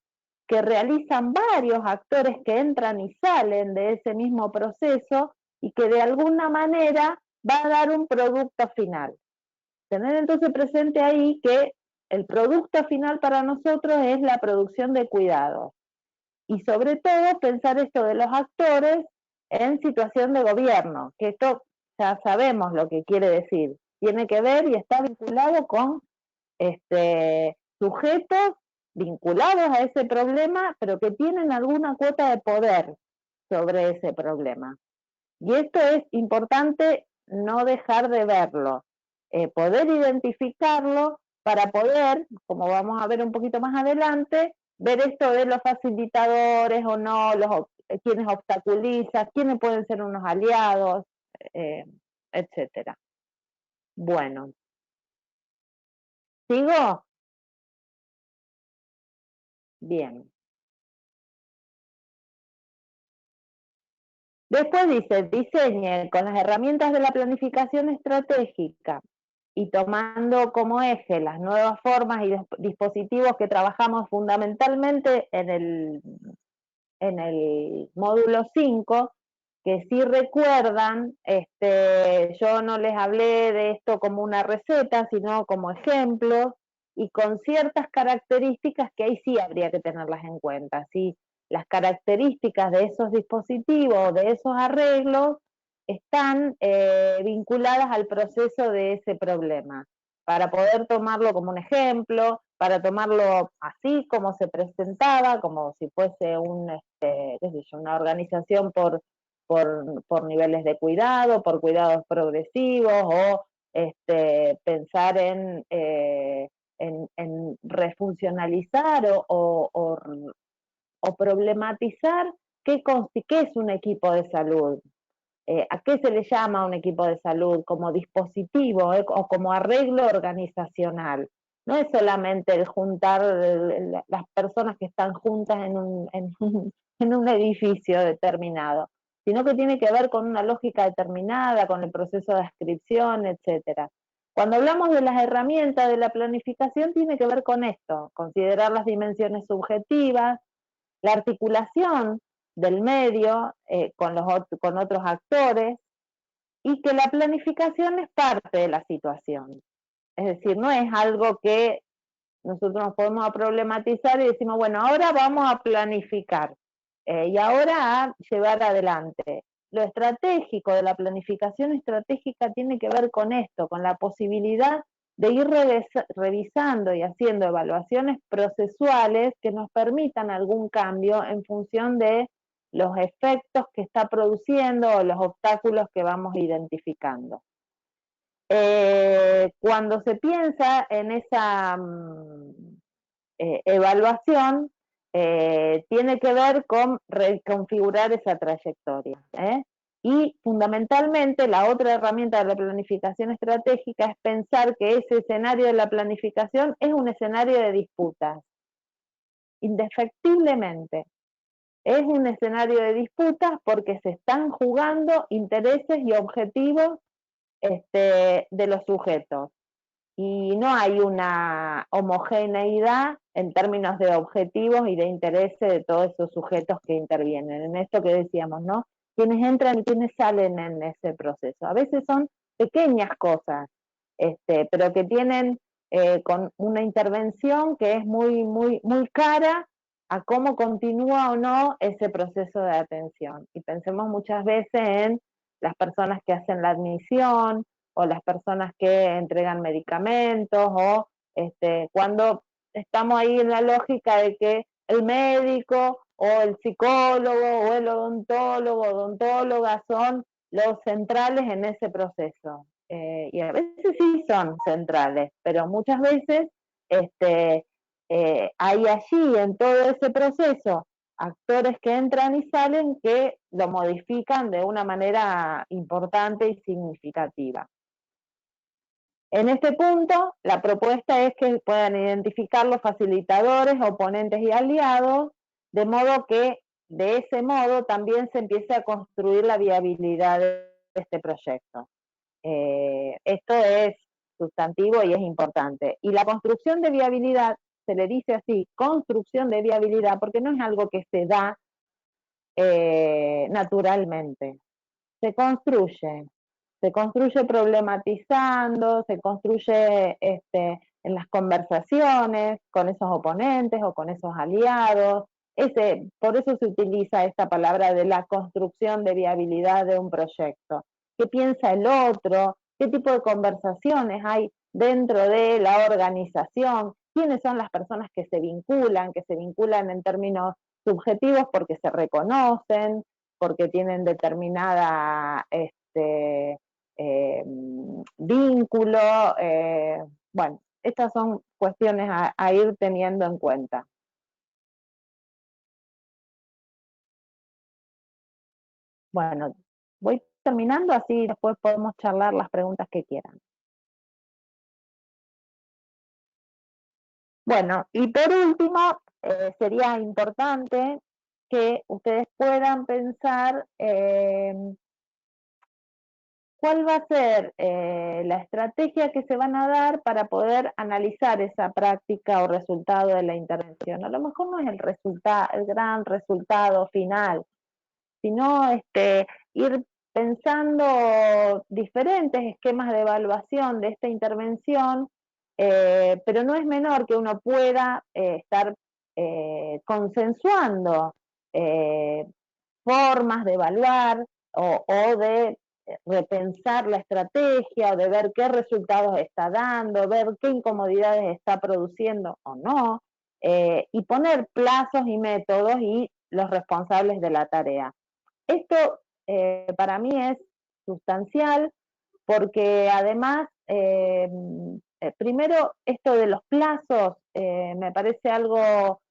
que realizan varios actores que entran y salen de ese mismo proceso y que de alguna manera va a dar un producto final. Tener entonces presente ahí que el producto final para nosotros es la producción de cuidados. Y sobre todo pensar esto de los actores en situación de gobierno, que esto ya sabemos lo que quiere decir. Tiene que ver y está vinculado con sujetos vinculados a ese problema, pero que tienen alguna cuota de poder sobre ese problema. Y esto es importante no dejar de verlo, poder identificarlo para poder, como vamos a ver un poquito más adelante, ver esto de los facilitadores o no, quienes obstaculizan, quiénes pueden ser unos aliados, etcétera. Bueno. ¿Sigo? Bien. Después dice, diseñe con las herramientas de la planificación estratégica y tomando como eje las nuevas formas y dispositivos que trabajamos fundamentalmente en el módulo 5, que si recuerdan, yo no les hablé de esto como una receta, sino como ejemplos y con ciertas características que ahí sí habría que tenerlas en cuenta, ¿sí? Las características de esos dispositivos, de esos arreglos, están vinculadas al proceso de ese problema, para poder tomarlo como un ejemplo, para tomarlo así como se presentaba, como si fuese una organización por niveles de cuidado, por cuidados progresivos, o pensar en refuncionalizar o problematizar qué es un equipo de salud, a qué se le llama un equipo de salud como dispositivo o como arreglo organizacional. No es solamente el juntar las personas que están juntas en un edificio determinado, sino que tiene que ver con una lógica determinada, con el proceso de adscripción, etcétera. Cuando hablamos de las herramientas de la planificación, tiene que ver con esto, considerar las dimensiones subjetivas, la articulación del medio con otros actores, y que la planificación es parte de la situación. Es decir, no es algo que nosotros nos podemos problematizar y decimos, bueno, ahora vamos a planificar y ahora a llevar adelante. Lo estratégico de la planificación estratégica tiene que ver con esto, con la posibilidad de ir revisando y haciendo evaluaciones procesuales que nos permitan algún cambio en función de los efectos que está produciendo o los obstáculos que vamos identificando. Cuando se piensa en esa evaluación, tiene que ver con reconfigurar esa trayectoria. Y fundamentalmente la otra herramienta de la planificación estratégica es pensar que ese escenario de la planificación es un escenario de disputas. Indefectiblemente. Es un escenario de disputas porque se están jugando intereses y objetivos de los sujetos. Y no hay una homogeneidad en términos de objetivos y de intereses de todos esos sujetos que intervienen. En esto que decíamos, ¿no? Quienes entran y quienes salen en ese proceso. A veces son pequeñas cosas, pero que tienen con una intervención que es muy, muy, muy cara a cómo continúa o no ese proceso de atención. Y pensemos muchas veces en las personas que hacen la admisión, o las personas que entregan medicamentos, o cuando estamos ahí en la lógica de que el médico o el psicólogo o el odontólogo o odontóloga son los centrales en ese proceso. Y a veces sí son centrales, pero muchas veces hay allí en todo ese proceso actores que entran y salen que lo modifican de una manera importante y significativa. En este punto, la propuesta es que puedan identificar los facilitadores, oponentes y aliados, de modo que de ese modo también se empiece a construir la viabilidad de este proyecto. Esto es sustantivo y es importante. Y la construcción de viabilidad, se le dice así, construcción de viabilidad, porque no es algo que se da naturalmente. Se construye problematizando, se construye en las conversaciones con esos oponentes o con esos aliados. Por eso se utiliza esta palabra de la construcción de viabilidad de un proyecto. ¿Qué piensa el otro? ¿Qué tipo de conversaciones hay dentro de la organización? ¿Quiénes son las personas que se vinculan en términos subjetivos porque se reconocen, porque tienen determinada vínculo? Bueno, estas son cuestiones a ir teniendo en cuenta. Bueno, voy terminando, así después podemos charlar las preguntas que quieran. Bueno, y por último, sería importante que ustedes puedan pensar cuál va a ser la estrategia que se van a dar para poder analizar esa práctica o resultado de la intervención. A lo mejor no es el gran resultado final, sino ir pensando diferentes esquemas de evaluación de esta intervención, pero no es menor que uno pueda estar consensuando formas de evaluar o de repensar la estrategia, o de ver qué resultados está dando, ver qué incomodidades está produciendo o no, y poner plazos y métodos y los responsables de la tarea. Esto para mí es sustancial porque además, primero, esto de los plazos me parece algo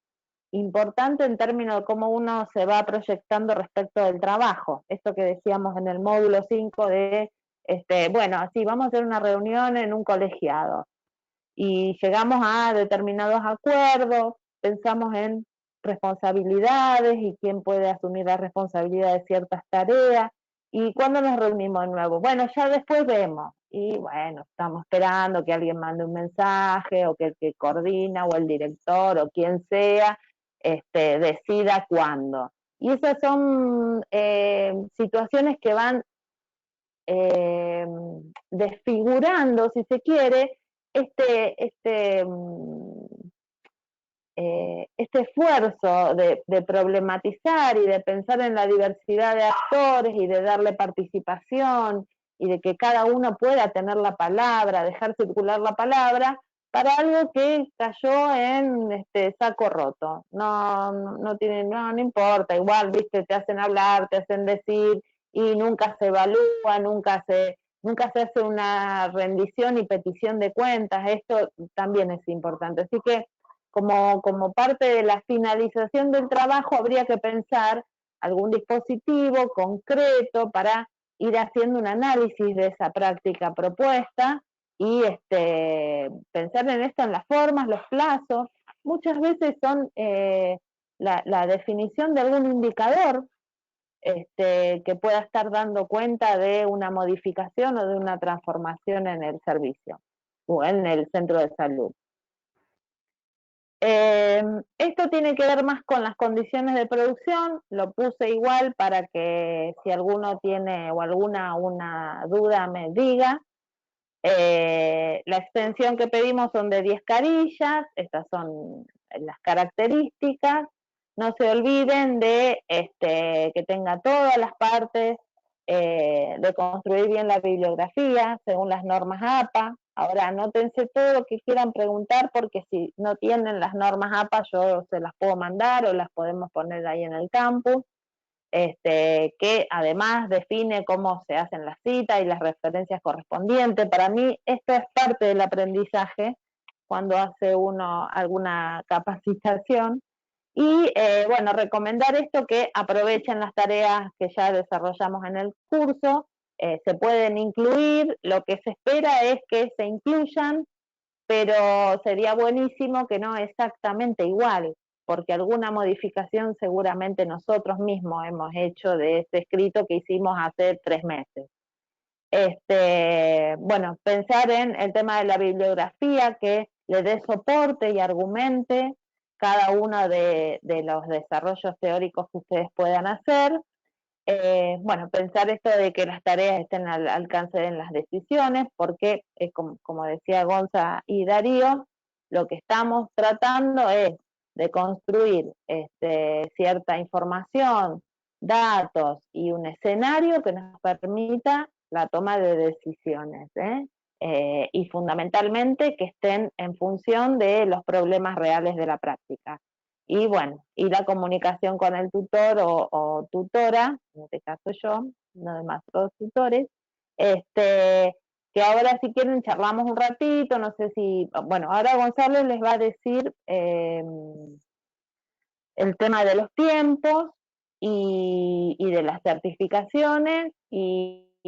importante en términos de cómo uno se va proyectando respecto del trabajo. Esto que decíamos en el módulo 5 de, bueno, así vamos a hacer una reunión en un colegiado y llegamos a determinados acuerdos, pensamos en responsabilidades y quién puede asumir la responsabilidad de ciertas tareas. ¿Y cuándo nos reunimos de nuevo? Bueno, ya después vemos. Y bueno, estamos esperando que alguien mande un mensaje, o que el que coordina, o el director, o quien sea, decida cuándo. Y esas son situaciones que van desfigurando, si se quiere, este esfuerzo de problematizar y de pensar en la diversidad de actores y de darle participación y de que cada uno pueda tener la palabra, dejar circular la palabra, para algo que cayó en saco roto. No importa, igual, viste, te hacen hablar, te hacen decir, y nunca se evalúa, nunca se hace una rendición y petición de cuentas. Esto también es importante. Así que como parte de la finalización del trabajo habría que pensar algún dispositivo concreto para ir haciendo un análisis de esa práctica propuesta y pensar en esto, en las formas, los plazos. Muchas veces son la definición de algún indicador que pueda estar dando cuenta de una modificación o de una transformación en el servicio o en el centro de salud. Esto tiene que ver más con las condiciones de producción, lo puse igual para que si alguno tiene o una duda me diga. La extensión que pedimos son de 10 carillas, estas son las características. No se olviden de que tenga todas las partes de construir bien la bibliografía según las normas APA. Ahora anótense todo lo que quieran preguntar, porque si no tienen las normas APA yo se las puedo mandar o las podemos poner ahí en el campus, que además define cómo se hacen las citas y las referencias correspondientes. Para mí esto es parte del aprendizaje cuando hace uno alguna capacitación. Y bueno, recomendar esto, que aprovechen las tareas que ya desarrollamos en el curso, se pueden incluir, lo que se espera es que se incluyan, pero sería buenísimo que no exactamente igual, porque alguna modificación seguramente nosotros mismos hemos hecho de este escrito que hicimos hace 3 meses. Bueno, pensar en el tema de la bibliografía, que le dé soporte y argumente cada uno de los desarrollos teóricos que ustedes puedan hacer. Bueno, pensar esto de que las tareas estén al alcance de las decisiones, porque como decía Gonza y Darío, lo que estamos tratando es de construir cierta información, datos y un escenario que nos permita la toma de decisiones, y fundamentalmente que estén en función de los problemas reales de la práctica. Y bueno, y la comunicación con el tutor o tutora, en este caso yo, no demás otros tutores, que ahora si quieren charlamos un ratito, no sé si, bueno, ahora Gonzalo les va a decir el tema de los tiempos y de las certificaciones,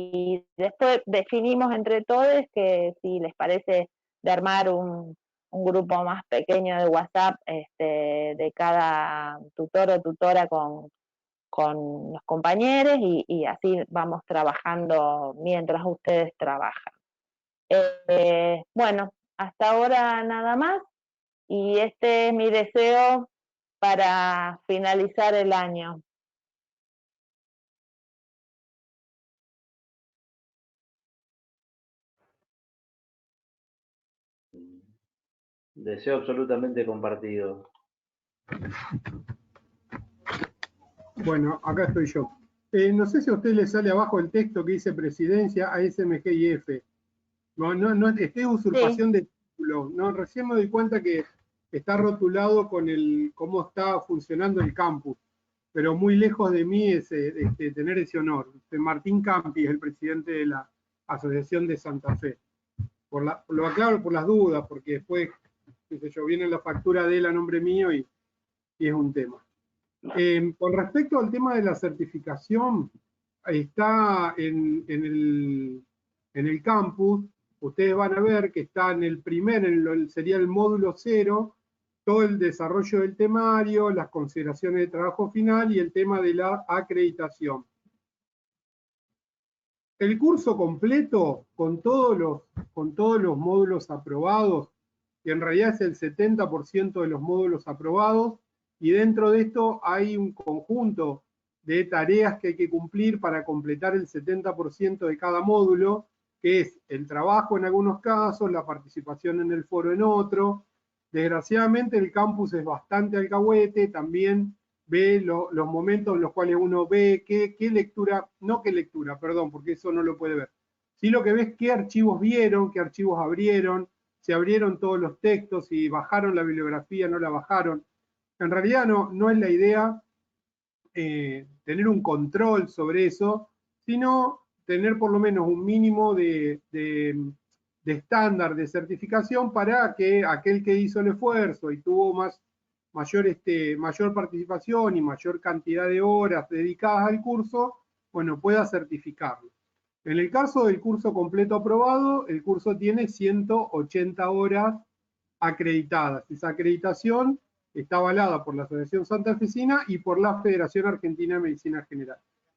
y después definimos entre todos que si les parece de armar un grupo más pequeño de WhatsApp de cada tutor o tutora con los compañeros, y así vamos trabajando mientras ustedes trabajan. Bueno, hasta ahora nada más, y este es mi deseo para finalizar el año. Deseo absolutamente compartido. Bueno, acá estoy yo. No sé si a usted le sale abajo el texto que dice presidencia, ASMG y F. No, es usurpación de título. No, recién me doy cuenta que está rotulado con cómo está funcionando el campus, pero muy lejos de mí es tener ese honor. Martín Campi es el presidente de la Asociación de Santa Fe. Lo aclaro por las dudas, porque después, qué sé yo, viene la factura de él a nombre mío y es un tema. Con respecto al tema de la certificación, está en el campus, ustedes van a ver que está en el sería el módulo 0, todo el desarrollo del temario, las consideraciones de trabajo final y el tema de la acreditación. El curso completo, con todos los módulos aprobados, que en realidad es el 70% de los módulos aprobados, y dentro de esto hay un conjunto de tareas que hay que cumplir para completar el 70% de cada módulo, que es el trabajo en algunos casos, la participación en el foro en otro. Desgraciadamente el campus es bastante alcahuete, también ve los momentos en los cuales uno ve qué lectura, no qué lectura, perdón, porque eso no lo puede ver. Sí, lo que ves qué archivos vieron, qué archivos abrieron, se abrieron todos los textos, si bajaron la bibliografía, no la bajaron. En realidad no es la idea tener un control sobre eso, sino tener por lo menos un mínimo de estándar de certificación para que aquel que hizo el esfuerzo y tuvo mayor participación y mayor cantidad de horas dedicadas al curso, bueno, pueda certificarlo. En el caso del curso completo aprobado, el curso tiene 180 horas acreditadas. Esa acreditación está avalada por la Asociación Santafesina y por la Federación Argentina de Medicina General,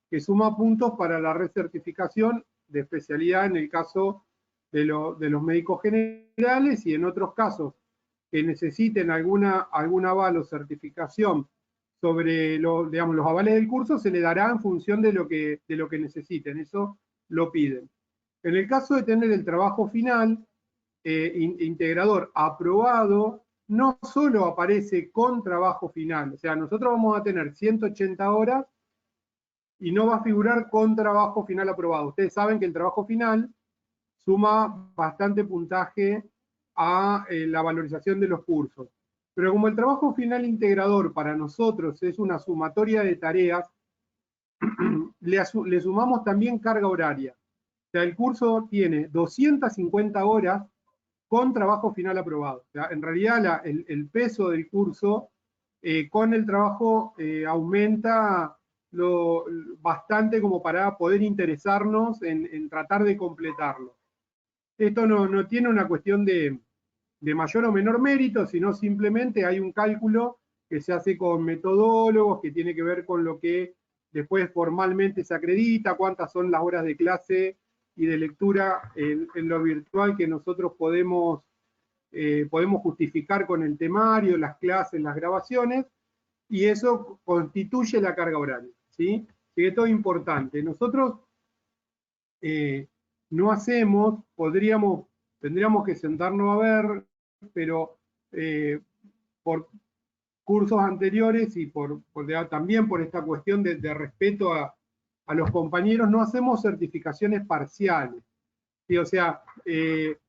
que suma puntos para la recertificación de especialidad en el caso de los médicos generales, y en otros casos que necesiten algún aval o certificación sobre los avales del curso, se le dará en función de lo que necesiten. Eso lo piden. En el caso de tener el trabajo final integrador aprobado, no solo aparece con trabajo final, o sea, nosotros vamos a tener 180 horas y no va a figurar con trabajo final aprobado. Ustedes saben que el trabajo final suma bastante puntaje a la valorización de los cursos. Pero como el trabajo final integrador para nosotros es una sumatoria de tareas, le sumamos también carga horaria. O sea, el curso tiene 250 horas con trabajo final aprobado. O sea, en realidad el peso del curso con el trabajo aumenta bastante como para poder interesarnos en tratar de completarlo. Esto no tiene una cuestión de mayor o menor mérito, sino simplemente hay un cálculo que se hace con metodólogos, que tiene que ver con lo que después formalmente se acredita, cuántas son las horas de clase y de lectura en lo virtual que nosotros podemos justificar con el temario, las clases, las grabaciones, y eso constituye la carga horaria, ¿sí? Así que esto es importante. Nosotros no hacemos, tendríamos que sentarnos a ver, pero por cursos anteriores y también por esta cuestión de respeto a los compañeros, no hacemos certificaciones parciales. ¿Sí? O sea,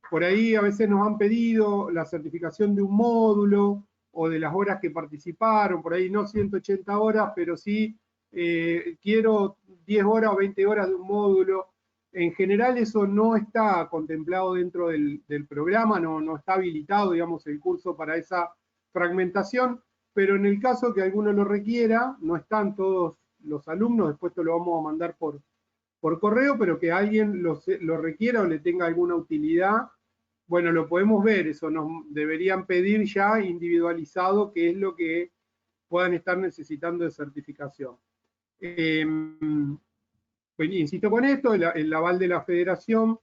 por ahí a veces nos han pedido la certificación de un módulo o de las horas que participaron, por ahí no 180 horas, pero sí quiero 10 horas o 20 horas de un módulo. En general eso no está contemplado dentro del programa, no está habilitado, digamos, el curso para esa fragmentación, pero en el caso que alguno lo requiera, no están todos los alumnos, después te lo vamos a mandar por correo, pero que alguien lo requiera o le tenga alguna utilidad, bueno, lo podemos ver, eso nos deberían pedir ya individualizado qué es lo que puedan estar necesitando de certificación. Pues, insisto con esto, el aval de la federación,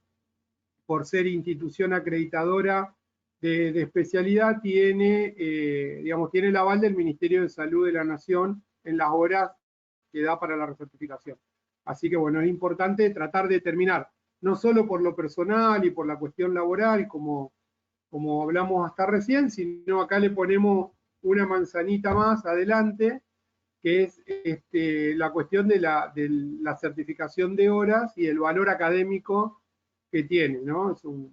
por ser institución acreditadora de especialidad, tiene el aval del Ministerio de Salud de la Nación en las horas que da para la recertificación. Así que bueno, es importante tratar de determinar, no solo por lo personal y por la cuestión laboral, como hablamos hasta recién, sino acá le ponemos una manzanita más adelante, que es la cuestión de la certificación de horas y el valor académico que tiene, ¿no? Es un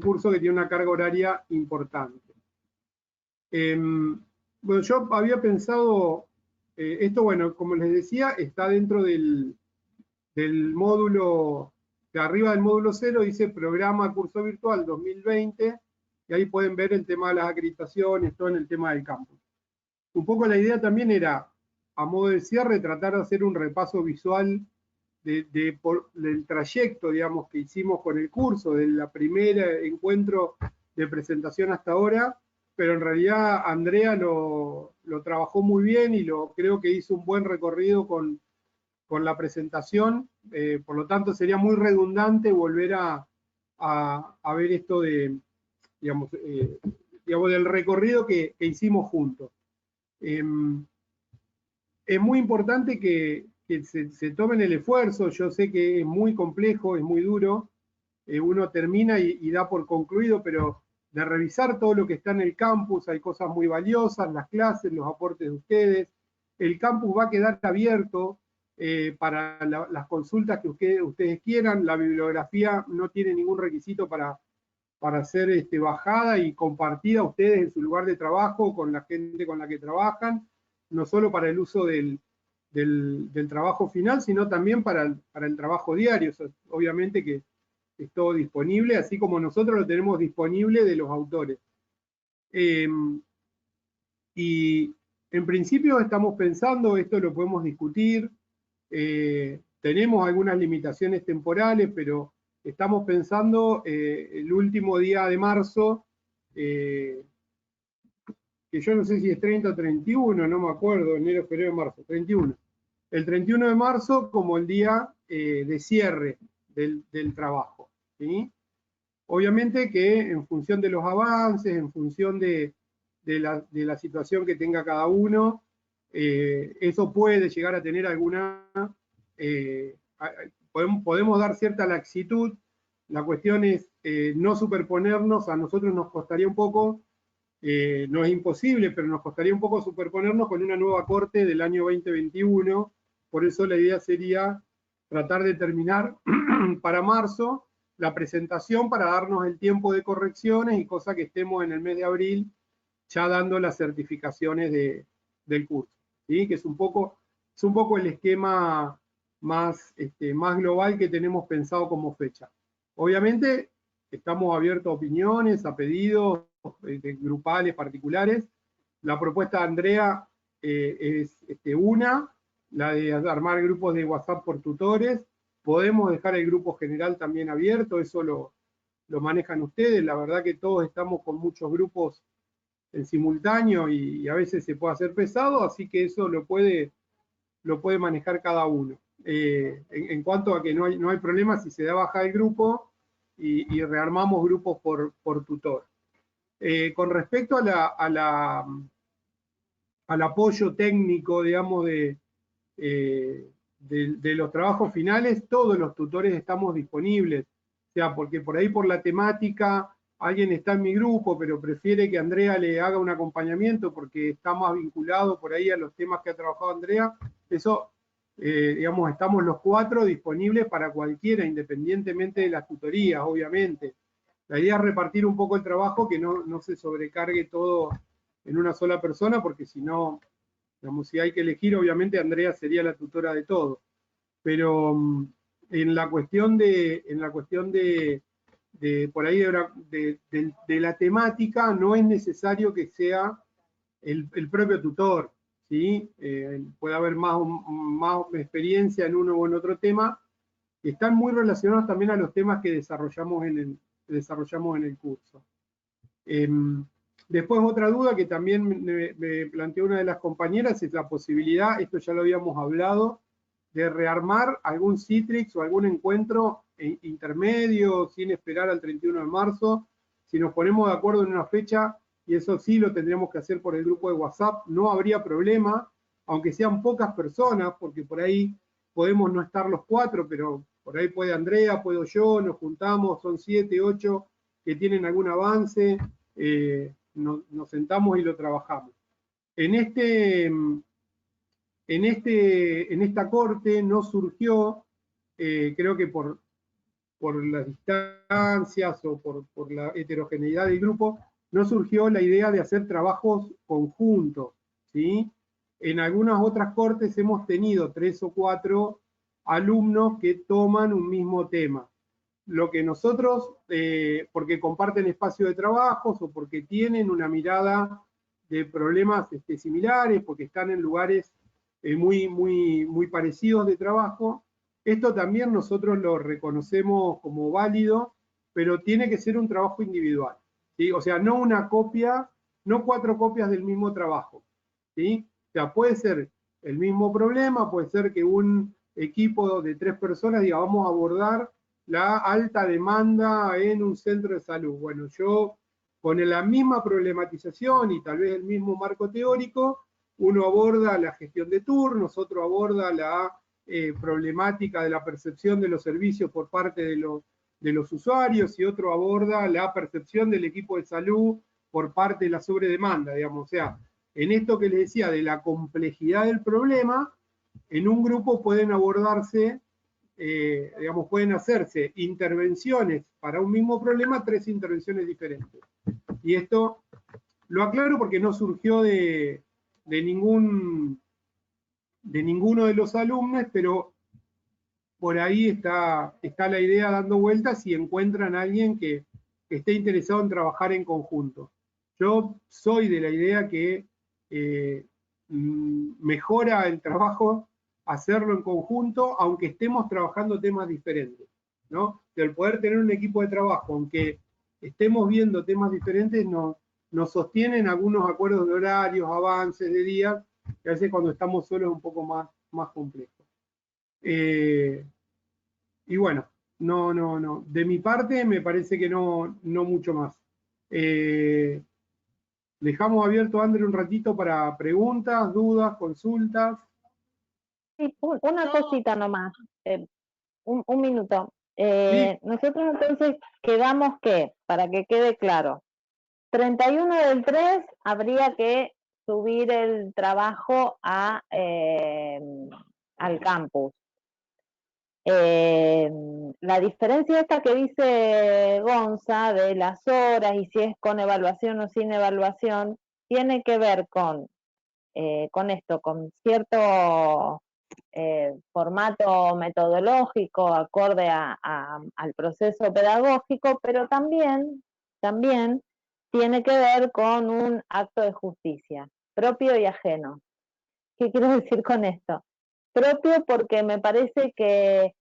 curso que tiene una carga horaria importante. Bueno, yo había pensado, esto, bueno, como les decía, está dentro del módulo, de arriba del módulo 0, dice Programa Curso Virtual 2020, y ahí pueden ver el tema de las acreditaciones, todo en el tema del campus. Un poco la idea también era, a modo de cierre, tratar de hacer un repaso visual del trayecto, digamos, que hicimos con el curso, del primer encuentro de presentación hasta ahora, pero en realidad Andrea lo trabajó muy bien y creo que hizo un buen recorrido con la presentación, por lo tanto sería muy redundante volver a ver esto digamos, del recorrido que hicimos juntos. Es muy importante que se tomen el esfuerzo. Yo sé que es muy complejo, es muy duro, uno termina y da por concluido, pero de revisar todo lo que está en el campus, hay cosas muy valiosas, las clases, los aportes de ustedes. El campus va a quedar abierto para las consultas que ustedes quieran. La bibliografía no tiene ningún requisito para ser bajada y compartida ustedes en su lugar de trabajo con la gente con la que trabajan, no solo para el uso del trabajo final, sino también para el trabajo diario. O sea, obviamente que es todo disponible, así como nosotros lo tenemos disponible de los autores. Y en principio estamos pensando, esto lo podemos discutir, tenemos algunas limitaciones temporales, pero estamos pensando el último día de marzo, que yo no sé si es 30 o 31, no me acuerdo, enero, febrero, marzo, 31. El 31 de marzo como el día de cierre del trabajo, ¿sí? Obviamente que en función de los avances, en función de la situación que tenga cada uno, eso puede llegar a tener alguna... podemos dar cierta laxitud. La cuestión es no superponernos. A nosotros nos costaría un poco, no es imposible, pero nos costaría un poco superponernos con una nueva corte del año 2021, por eso la idea sería tratar de terminar para marzo la presentación para darnos el tiempo de correcciones y cosa que estemos en el mes de abril ya dando las certificaciones del curso, ¿sí? Que es un poco el esquema más global que tenemos pensado como fecha. Obviamente estamos abiertos a opiniones, a pedidos grupales, particulares. La propuesta de Andrea es la de armar grupos de WhatsApp por tutores. Podemos dejar el grupo general también abierto, eso lo manejan ustedes. La verdad que todos estamos con muchos grupos en simultáneo y a veces se puede hacer pesado, así que eso lo puede manejar cada uno. En cuanto a que no hay problema si se da baja el grupo y rearmamos grupos por tutor. Con respecto al apoyo técnico, digamos, de los trabajos finales, todos los tutores estamos disponibles. O sea, porque por ahí por la temática alguien está en mi grupo, pero prefiere que Andrea le haga un acompañamiento porque está más vinculado por ahí a los temas que ha trabajado Andrea. Eso, digamos, estamos los 4 disponibles para cualquiera, independientemente de las tutorías, obviamente. La idea es repartir un poco el trabajo, que no se sobrecargue todo en una sola persona, porque si no, digamos, si hay que elegir, obviamente Andrea sería la tutora de todo. Pero en la cuestión de por ahí de la temática, no es necesario que sea el propio tutor, ¿sí? Puede haber más experiencia en uno o en otro tema, que están muy relacionados también a los temas que desarrollamos en el curso. Después otra duda que también me planteó una de las compañeras es la posibilidad, esto ya lo habíamos hablado, de rearmar algún Citrix o algún encuentro intermedio sin esperar al 31 de marzo. Si nos ponemos de acuerdo en una fecha, y eso sí lo tendríamos que hacer por el grupo de WhatsApp, no habría problema, aunque sean pocas personas, porque por ahí podemos no estar los 4, pero por ahí puede Andrea, puedo yo, nos juntamos, son 7, 8 que tienen algún avance, nos sentamos y lo trabajamos. En esta corte no surgió, creo que por las distancias o por la heterogeneidad del grupo, no surgió la idea de hacer trabajos conjuntos, ¿sí? En algunas otras cortes hemos tenido 3 o 4 alumnos que toman un mismo tema. Lo que nosotros, porque comparten espacio de trabajos o porque tienen una mirada de problemas similares, porque están en lugares muy parecidos de trabajo, esto también nosotros lo reconocemos como válido, pero tiene que ser un trabajo individual, ¿sí? O sea, no una copia, no 4 copias del mismo trabajo, ¿sí? O sea, puede ser el mismo problema, puede ser que un equipo de 3 personas diga, vamos a abordar la alta demanda en un centro de salud. Bueno, yo con la misma problematización y tal vez el mismo marco teórico, uno aborda la gestión de turnos, otro aborda la problemática de la percepción de los servicios por parte de los usuarios y otro aborda la percepción del equipo de salud por parte de la sobredemanda, digamos. O sea, en esto que les decía de la complejidad del problema, en un grupo pueden abordarse, digamos, pueden hacerse intervenciones para un mismo problema, 3 intervenciones diferentes. Y esto lo aclaro porque no surgió de ninguno de los alumnos, pero por ahí está la idea dando vueltas si encuentran a alguien que esté interesado en trabajar en conjunto. Yo soy de la idea que mejora el trabajo hacerlo en conjunto, aunque estemos trabajando temas diferentes, ¿no? El poder tener un equipo de trabajo, aunque estemos viendo temas diferentes, nos sostienen algunos acuerdos de horarios, avances de días, que a veces cuando estamos solos es un poco más complejo. Y bueno, no. De mi parte me parece que no mucho más. Dejamos abierto a André un ratito para preguntas, dudas, consultas. Sí, una cosita nomás, un minuto. Sí. Nosotros entonces quedamos que, para que quede claro, 31 del 3 habría que subir el trabajo a al campus. La diferencia esta que dice Gonza de las horas y si es con evaluación o sin evaluación, tiene que ver con esto, con cierto formato metodológico acorde al proceso pedagógico, pero también tiene que ver con un acto de justicia, propio y ajeno. ¿Qué quiero decir con esto? Propio porque me parece que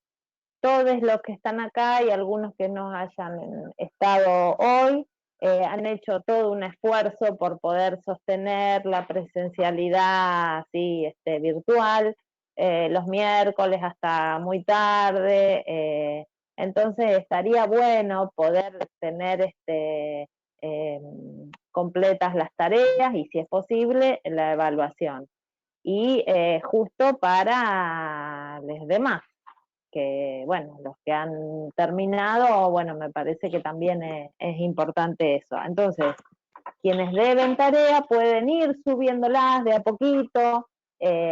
todos los que están acá y algunos que no hayan estado hoy han hecho todo un esfuerzo por poder sostener la presencialidad así, virtual, los miércoles hasta muy tarde. Entonces estaría bueno poder tener completas las tareas y si es posible la evaluación. Y justo para los demás, que bueno, los que han terminado, bueno, me parece que también es importante eso. Entonces, quienes deben tarea pueden ir subiéndolas de a poquito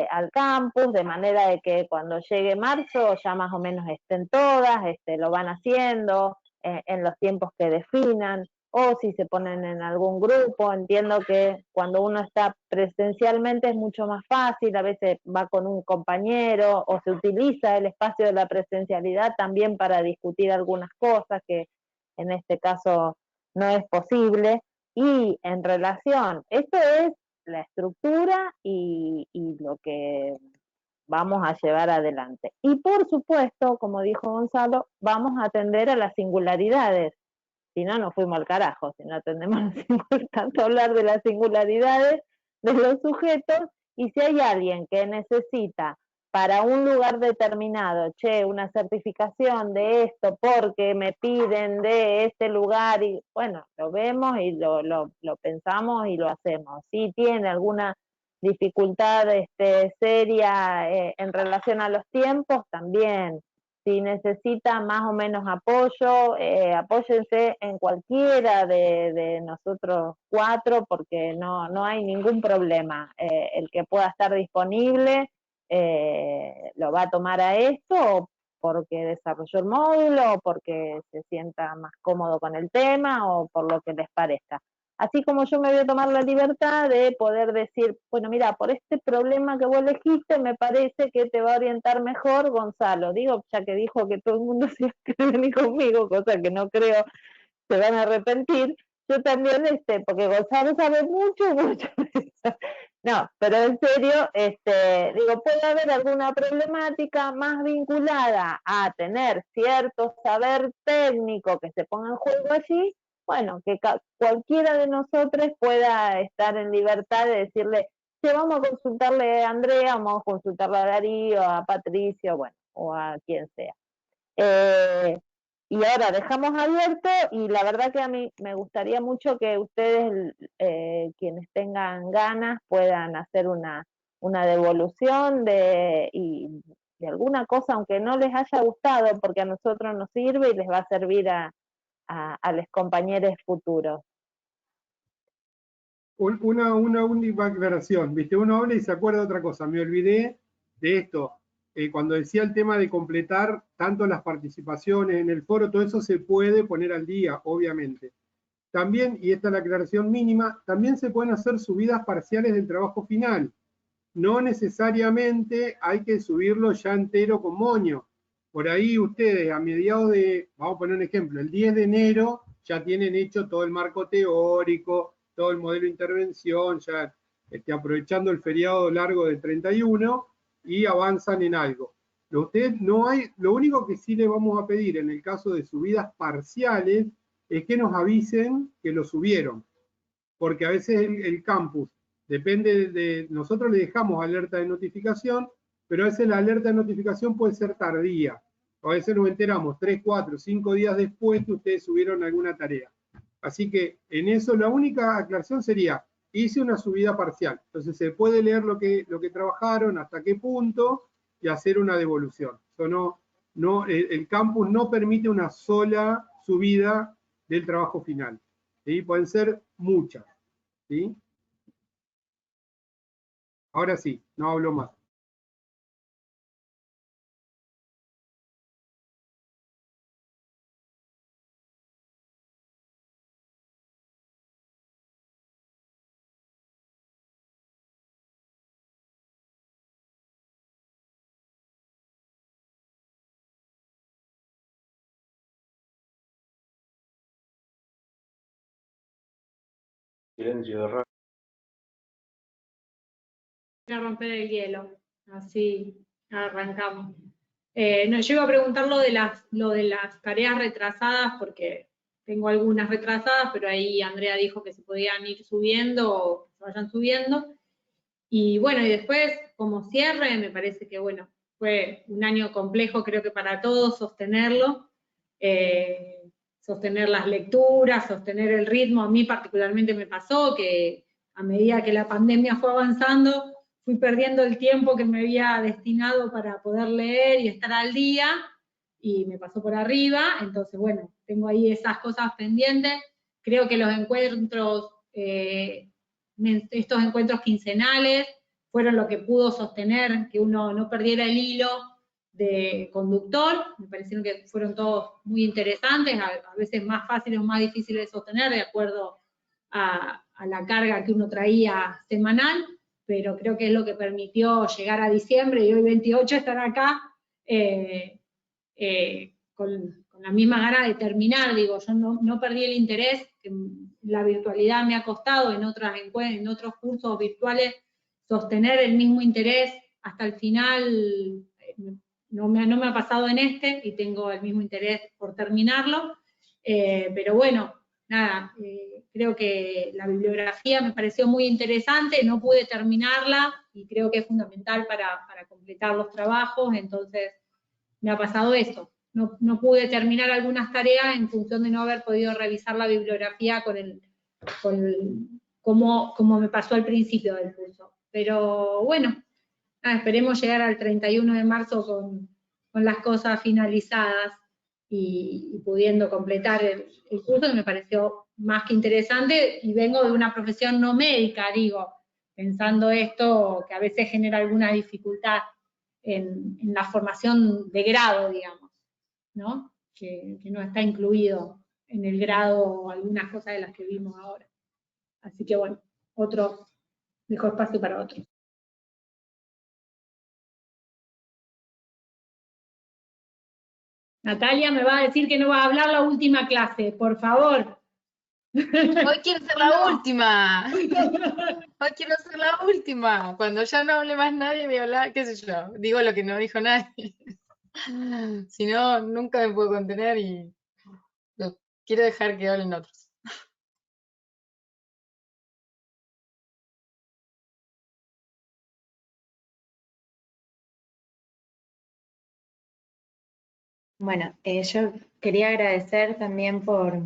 al campus, de manera de que cuando llegue marzo ya más o menos estén todas, lo van haciendo en los tiempos que definan, o si se ponen en algún grupo. Entiendo que cuando uno está presencialmente es mucho más fácil, a veces va con un compañero o se utiliza el espacio de la presencialidad también para discutir algunas cosas que en este caso no es posible. Y en relación, esto es la estructura y lo que vamos a llevar adelante. Y por supuesto, como dijo Gonzalo, vamos a atender a las singularidades. Si no, nos fuimos al carajo, si no atendemos tanto hablar de las singularidades de los sujetos, y si hay alguien que necesita para un lugar determinado, una certificación de esto porque me piden de este lugar, y bueno, lo vemos y lo pensamos y lo hacemos. Si tiene alguna dificultad seria en relación a los tiempos, también. Si necesita más o menos apoyo, apóyense en cualquiera de nosotros cuatro, porque no hay ningún problema. El que pueda estar disponible lo va a tomar a esto, porque desarrolló el módulo, o porque se sienta más cómodo con el tema, o por lo que les parezca. Así como yo me voy a tomar la libertad de poder decir, bueno, mira, por este problema que vos elegiste, me parece que te va a orientar mejor Gonzalo. Digo, ya que dijo que todo el mundo se quiere venir conmigo, cosa que no creo se van a arrepentir. Yo también, porque Gonzalo sabe mucho de eso. No, pero en serio, digo, puede haber alguna problemática más vinculada a tener cierto saber técnico que se ponga en juego allí. Bueno, que cualquiera de nosotros pueda estar en libertad de decirle, che, vamos a consultarle a Andrea, vamos a consultarle a Darío, a Patricio, bueno, o a quien sea. Y ahora dejamos abierto, y la verdad que a mí me gustaría mucho que ustedes, quienes tengan ganas, puedan hacer una devolución de alguna cosa, aunque no les haya gustado, porque a nosotros nos sirve y les va a servir a los compañeros futuros. Una única aclaración, ¿viste? Uno habla y se acuerda de otra cosa. Me olvidé de esto. Cuando decía el tema de completar tanto las participaciones en el foro, todo eso se puede poner al día, obviamente. También, y esta es la aclaración mínima, también se pueden hacer subidas parciales del trabajo final. No necesariamente hay que subirlo ya entero con moño. Por ahí ustedes a mediados de, vamos a poner un ejemplo, el 10 de enero ya tienen hecho todo el marco teórico, todo el modelo de intervención, ya aprovechando el feriado largo del 31, y avanzan en algo. Lo único que sí le vamos a pedir en el caso de subidas parciales es que nos avisen que lo subieron, porque a veces el campus depende de, nosotros le dejamos alerta de notificación, pero a veces la alerta de notificación puede ser tardía. A veces nos enteramos 3, 4, 5 días después que ustedes subieron alguna tarea. Así que en eso la única aclaración sería, hice una subida parcial. Entonces se puede leer lo que trabajaron, hasta qué punto, y hacer una devolución. Eso el campus no permite una sola subida del trabajo final. ¿Sí? Pueden ser muchas. ¿Sí? Ahora sí, no hablo más. Silencio de radio. Voy a romper el hielo, así arrancamos. No, yo iba a preguntar lo de las tareas retrasadas, porque tengo algunas retrasadas, pero ahí Andrea dijo que se podían ir subiendo o que se vayan subiendo. Y bueno, y después, como cierre, me parece que bueno, fue un año complejo, creo que para todos, sostenerlo, sostener las lecturas, sostener el ritmo. A mí particularmente me pasó que a medida que la pandemia fue avanzando, fui perdiendo el tiempo que me había destinado para poder leer y estar al día, y me pasó por arriba. Entonces, bueno, tengo ahí esas cosas pendientes. Creo que los encuentros, estos encuentros quincenales, fueron lo que pudo sostener que uno no perdiera el hilo de conductor. Me parecieron que fueron todos muy interesantes, a veces más fáciles o más difíciles de sostener, de acuerdo a la carga que uno traía semanal, pero creo que es lo que permitió llegar a diciembre y hoy 28 estar acá con la misma gana de terminar. Digo, yo no perdí el interés, que la virtualidad me ha costado en otros cursos virtuales sostener el mismo interés hasta el final. No me ha pasado en este y tengo el mismo interés por terminarlo, pero bueno, nada, creo que la bibliografía me pareció muy interesante, no pude terminarla y creo que es fundamental para completar los trabajos. Entonces me ha pasado esto, no pude terminar algunas tareas en función de no haber podido revisar la bibliografía como me pasó al principio del curso. Pero bueno, esperemos llegar al 31 de marzo con las cosas finalizadas y pudiendo completar el curso, que me pareció más que interesante, y vengo de una profesión no médica, digo, pensando esto, que a veces genera alguna dificultad en la formación de grado, digamos, ¿no? Que no está incluido en el grado algunas cosas de las que vimos ahora. Así que bueno, dejo espacio para otros. Natalia me va a decir que no va a hablar la última clase, por favor. Hoy quiero ser la última. Hoy quiero ser la última. Cuando ya no hable más nadie, voy a hablar, qué sé yo. Digo lo que no dijo nadie. Si no, nunca me puedo contener y quiero dejar que hablen otros. Bueno, yo quería agradecer también por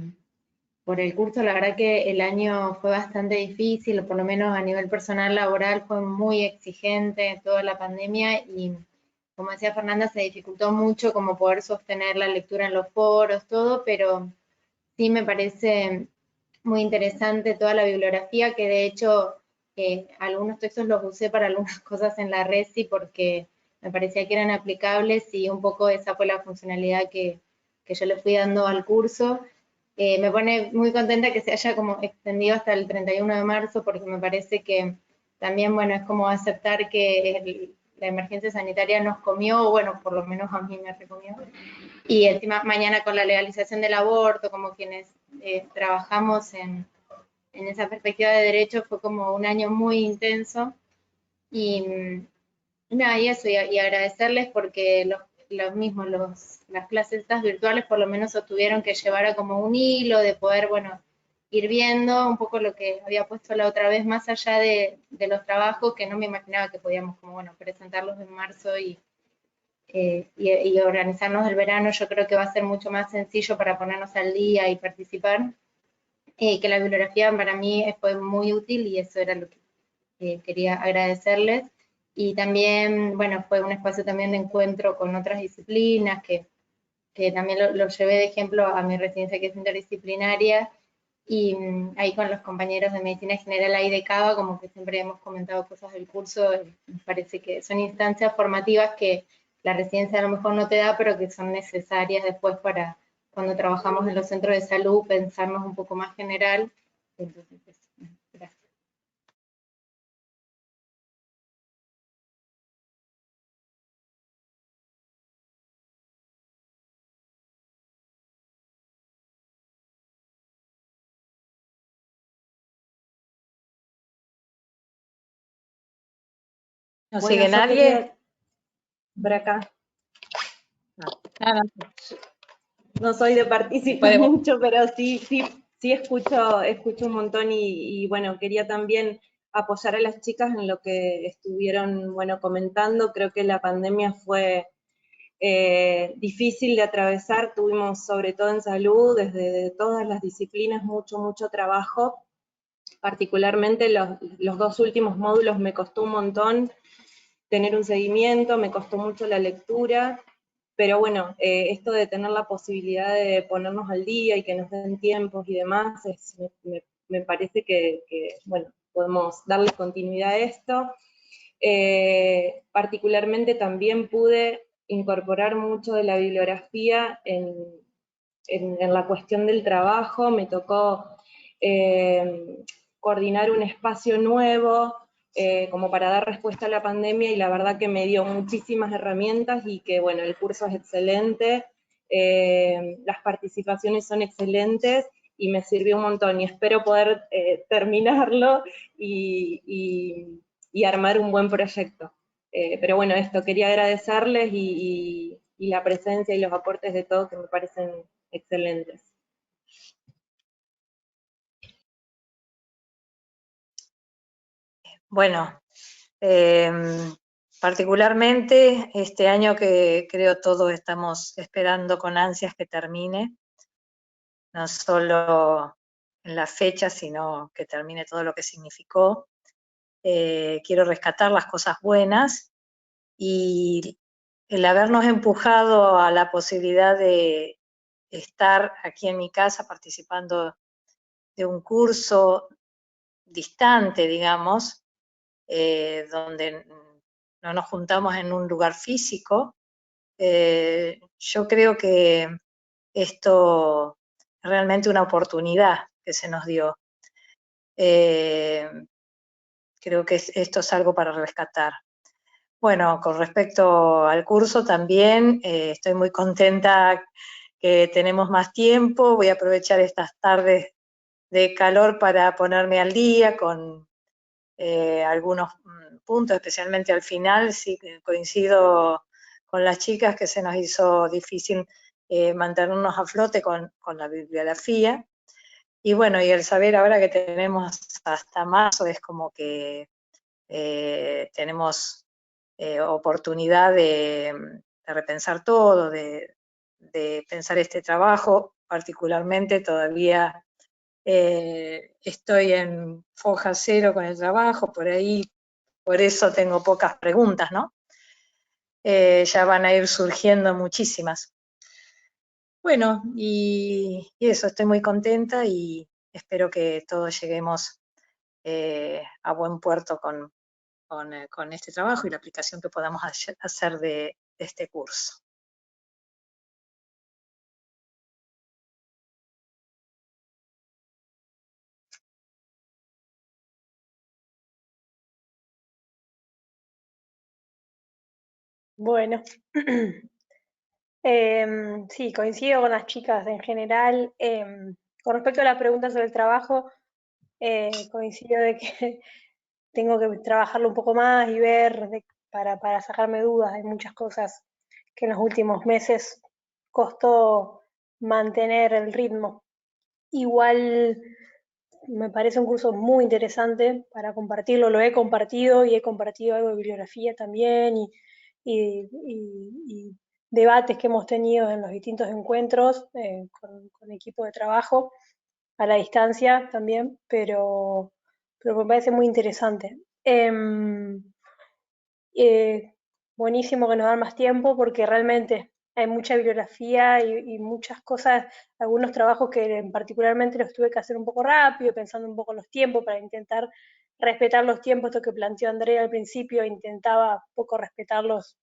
el curso. La verdad que el año fue bastante difícil, o por lo menos a nivel personal laboral fue muy exigente toda la pandemia, y como decía Fernanda, se dificultó mucho como poder sostener la lectura en los foros, todo, pero sí me parece muy interesante toda la bibliografía, que de hecho algunos textos los usé para algunas cosas en la Resi porque me parecía que eran aplicables, y un poco esa fue la funcionalidad que yo le fui dando al curso. Me pone muy contenta que se haya como extendido hasta el 31 de marzo, porque me parece que también, bueno, es como aceptar que la emergencia sanitaria nos comió, o bueno, por lo menos a mí me recomió. Y encima mañana con la legalización del aborto, como quienes trabajamos en esa perspectiva de derecho, fue como un año muy intenso. Y nada, y eso, y agradecerles porque las clases estas virtuales por lo menos tuvieron que llevar a como un hilo de poder, bueno, ir viendo un poco lo que había puesto la otra vez, más allá de los trabajos, que no me imaginaba que podíamos como, bueno, presentarlos en marzo y organizarnos el verano. Yo creo que va a ser mucho más sencillo para ponernos al día y participar, que la bibliografía para mí fue muy útil, y eso era lo que quería agradecerles. Y también, bueno, fue un espacio también de encuentro con otras disciplinas, que también lo llevé de ejemplo a mi residencia, que es interdisciplinaria, y ahí con los compañeros de Medicina General ahí de Cava, como que siempre hemos comentado cosas del curso. Me parece que son instancias formativas que la residencia a lo mejor no te da, pero que son necesarias después para cuando trabajamos en los centros de salud, pensarnos un poco más general. Entonces, gracias. No Bueno, sigue yo nadie. quería- Por acá. Nada. No soy de participar mucho, pero sí escucho un montón y bueno, quería también apoyar a las chicas en lo que estuvieron, bueno, comentando. Creo que la pandemia fue difícil de atravesar, tuvimos sobre todo en salud, desde todas las disciplinas, mucho trabajo. Particularmente los 2 últimos módulos me costó un montón tener un seguimiento, me costó mucho la lectura, pero bueno, esto de tener la posibilidad de ponernos al día y que nos den tiempos y demás, me parece que, bueno, podemos darle continuidad a esto. Particularmente también pude incorporar mucho de la bibliografía en la cuestión del trabajo, me tocó coordinar un espacio nuevo, como para dar respuesta a la pandemia, y la verdad que me dio muchísimas herramientas y que, bueno, el curso es excelente, las participaciones son excelentes y me sirvió un montón y espero poder terminarlo y armar un buen proyecto. Pero bueno, esto, quería agradecerles y la presencia y los aportes de todos que me parecen excelentes. Bueno, particularmente este año que creo todos estamos esperando con ansias que termine, no solo en la fecha, sino que termine todo lo que significó. Quiero rescatar las cosas buenas y el habernos empujado a la posibilidad de estar aquí en mi casa participando de un curso distante, digamos, donde no nos juntamos en un lugar físico. Yo creo que esto es realmente una oportunidad que se nos dio. Creo que esto es algo para rescatar. Bueno, con respecto al curso también, estoy muy contenta que tenemos más tiempo. Voy a aprovechar estas tardes de calor para ponerme al día con algunos puntos, especialmente al final. Sí, coincido con las chicas que se nos hizo difícil mantenernos a flote con la bibliografía. Y bueno, y el saber ahora que tenemos hasta marzo es como que tenemos oportunidad de repensar todo, de pensar este trabajo. Particularmente todavía estoy en foja cero con el trabajo, por ahí, por eso tengo pocas preguntas, ¿no? Ya van a ir surgiendo muchísimas. Bueno, y eso, estoy muy contenta y espero que todos lleguemos a buen puerto con este trabajo y la aplicación que podamos hacer de este curso. Bueno, sí, coincido con las chicas en general. Con respecto a las preguntas sobre el trabajo, coincido de que tengo que trabajarlo un poco más y ver para sacarme dudas. Hay muchas cosas que en los últimos meses costó mantener el ritmo. Igual me parece un curso muy interesante para compartirlo, lo he compartido y he compartido algo de bibliografía también y debates que hemos tenido en los distintos encuentros con equipo de trabajo, a la distancia también, pero me parece muy interesante. Buenísimo que nos dan más tiempo porque realmente hay mucha bibliografía y muchas cosas, algunos trabajos que particularmente los tuve que hacer un poco rápido, pensando un poco en los tiempos para intentar respetar los tiempos, esto que planteó Andrea al principio, intentaba un poco respetarlos,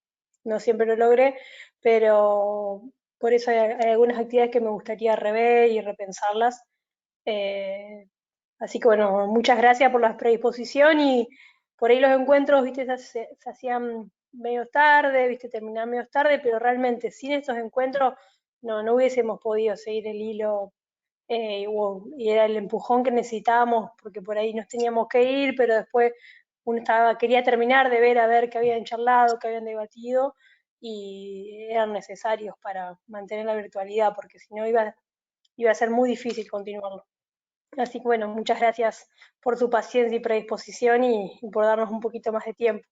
no siempre lo logré, pero por eso hay algunas actividades que me gustaría rever y repensarlas. Así que bueno, muchas gracias por la predisposición y por ahí los encuentros, viste, se hacían medio tarde, viste, terminaban medio tarde, pero realmente sin estos encuentros no hubiésemos podido seguir el hilo y era el empujón que necesitábamos porque por ahí nos teníamos que ir, pero después quería terminar de ver a ver qué habían charlado, qué habían debatido, y eran necesarios para mantener la virtualidad, porque si no iba a ser muy difícil continuarlo. Así que bueno, muchas gracias por tu paciencia y predisposición y por darnos un poquito más de tiempo.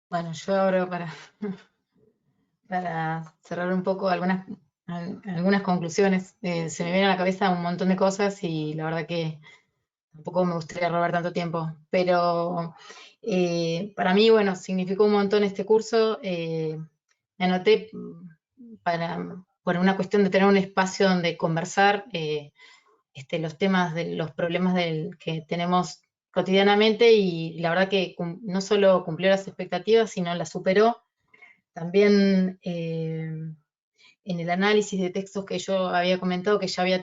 Bueno, yo abro para cerrar un poco algunas conclusiones. Se me viene a la cabeza un montón de cosas y la verdad que tampoco me gustaría robar tanto tiempo, pero para mí, bueno, significó un montón este curso. Me anoté por una cuestión de tener un espacio donde conversar los temas de los problemas que tenemos cotidianamente, y la verdad que no solo cumplió las expectativas, sino las superó. También en el análisis de textos que yo había comentado, que ya había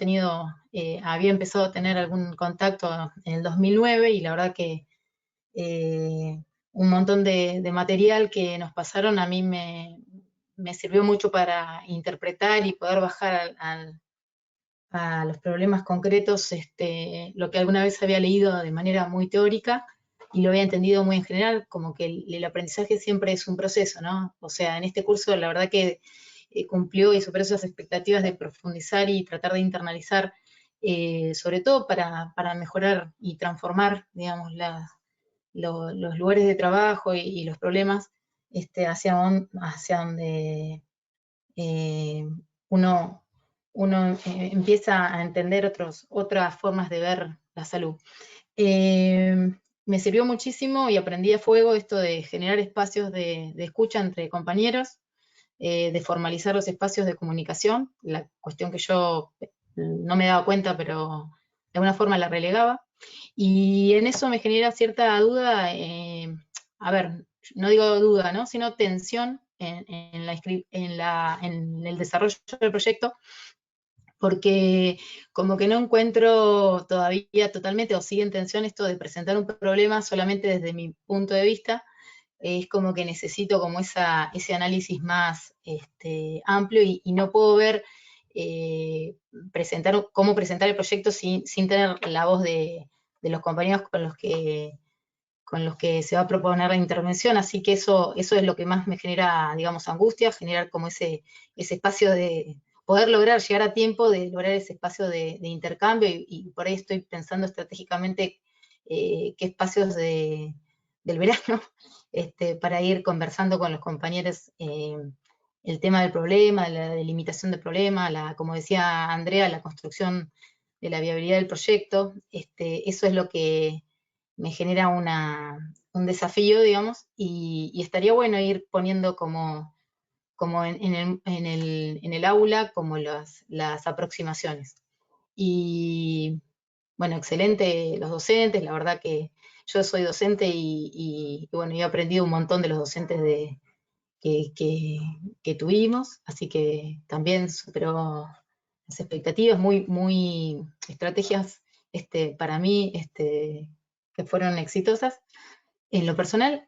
empezado a tener algún contacto en el 2009, y la verdad que un montón de material que nos pasaron a mí me sirvió mucho para interpretar y poder bajar a los problemas concretos lo que alguna vez había leído de manera muy teórica y lo había entendido muy en general, como que el aprendizaje siempre es un proceso, ¿no? O sea, en este curso la verdad que cumplió y superó esas expectativas de profundizar y tratar de internalizar, sobre todo para mejorar y transformar, digamos, los lugares de trabajo y los problemas hacia donde uno empieza a entender otras formas de ver la salud. Me sirvió muchísimo y aprendí a fuego esto de generar espacios de escucha entre compañeros, de formalizar los espacios de comunicación, la cuestión que yo no me daba cuenta, pero de alguna forma la relegaba. Y en eso me genera cierta duda, a ver, no digo duda, ¿no? Sino tensión en el desarrollo del proyecto, porque como que no encuentro todavía totalmente, o sigue en tensión esto de presentar un problema solamente desde mi punto de vista. Es como que necesito como ese análisis más amplio, y no puedo ver cómo presentar el proyecto sin tener la voz de los compañeros con los que se va a proponer la intervención. Así que eso es lo que más me genera, digamos, angustia, generar como ese espacio de poder llegar a tiempo de lograr ese espacio de intercambio, y por ahí estoy pensando estratégicamente qué espacios del verano para ir conversando con los compañeros el tema del problema, la delimitación del problema, como decía Andrea, la construcción de la viabilidad del proyecto. Eso es lo que me genera un desafío, digamos, y estaría bueno ir poniendo como en el aula como las aproximaciones. Y bueno, excelente los docentes, la verdad que yo soy docente y bueno, he aprendido un montón de los docentes que tuvimos, así que también superó las expectativas, muy estrategias para mí que fueron exitosas en lo personal.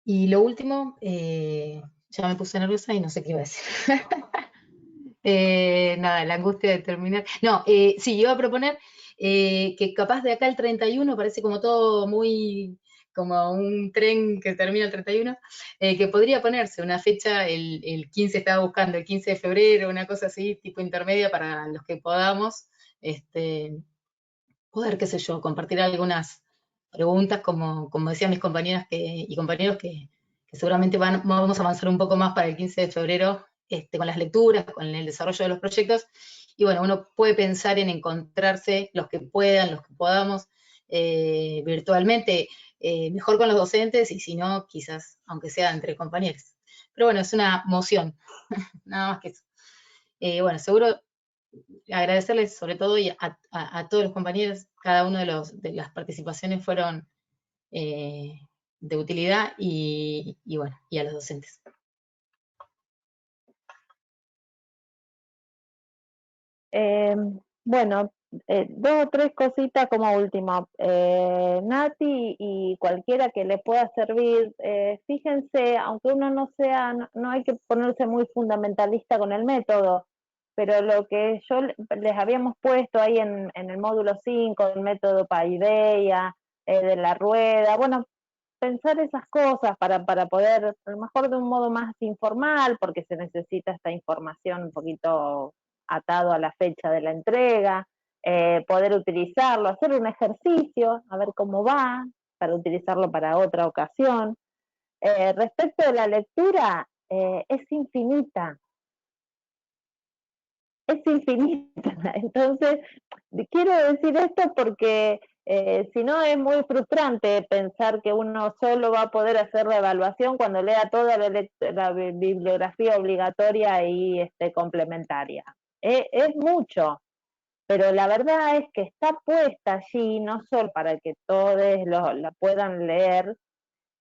Y lo último, ya me puse nerviosa y no sé qué iba a decir. Nada, la angustia de terminar. No, sí, iba a proponer que capaz de acá al 31, parece como todo muy, como un tren que termina el 31, que podría ponerse una fecha, el 15, estaba buscando el 15 de febrero, una cosa así, tipo intermedia, para los que podamos, poder, qué sé yo, compartir algunas preguntas, como decían mis compañeras y compañeros, que seguramente vamos a avanzar un poco más para el 15 de febrero, con las lecturas, con el desarrollo de los proyectos. Y bueno, uno puede pensar en encontrarse, los que puedan, los que podamos, virtualmente, mejor con los docentes, y si no, quizás, aunque sea entre compañeros. Pero bueno, es una moción, nada más que eso. Bueno, seguro agradecerles sobre todo a todos los compañeros. Cada uno de las participaciones fueron de utilidad, y bueno, y a los docentes. Bueno, dos o tres cositas como último. Nati y cualquiera que le pueda servir, fíjense, aunque uno no sea, no hay que ponerse muy fundamentalista con el método, pero lo que yo les habíamos puesto ahí en el módulo 5, del método Paideia, de la rueda, bueno, pensar esas cosas para poder, a lo mejor de un modo más informal, porque se necesita esta información un poquito atado a la fecha de la entrega, poder utilizarlo, hacer un ejercicio, a ver cómo va, para utilizarlo para otra ocasión. Respecto de la lectura, es infinita. Es infinita. Entonces, quiero decir esto porque si no es muy frustrante pensar que uno solo va a poder hacer la evaluación cuando lea toda la bibliografía obligatoria y complementaria. Es mucho, pero la verdad es que está puesta allí no solo para que todos la puedan leer,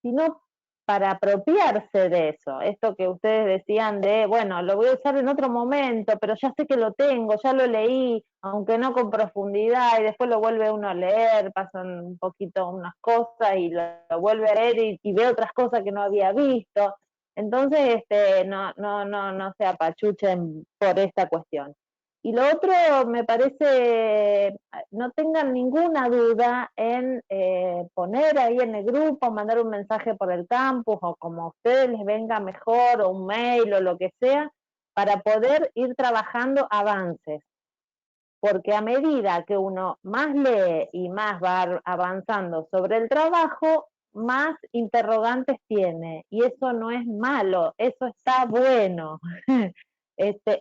sino para apropiarse de eso. Esto que ustedes decían de, bueno, lo voy a usar en otro momento, pero ya sé que lo tengo, ya lo leí, aunque no con profundidad, y después lo vuelve uno a leer, pasan un poquito unas cosas y lo vuelve a leer y ve otras cosas que no había visto. Entonces, no se apachuchen por esta cuestión. Y lo otro, me parece, no tengan ninguna duda en poner ahí en el grupo, mandar un mensaje por el campus o como a ustedes les venga mejor, o un mail o lo que sea, para poder ir trabajando avances. Porque a medida que uno más lee y más va avanzando sobre el trabajo, más interrogantes tiene. Y eso no es malo, eso está bueno.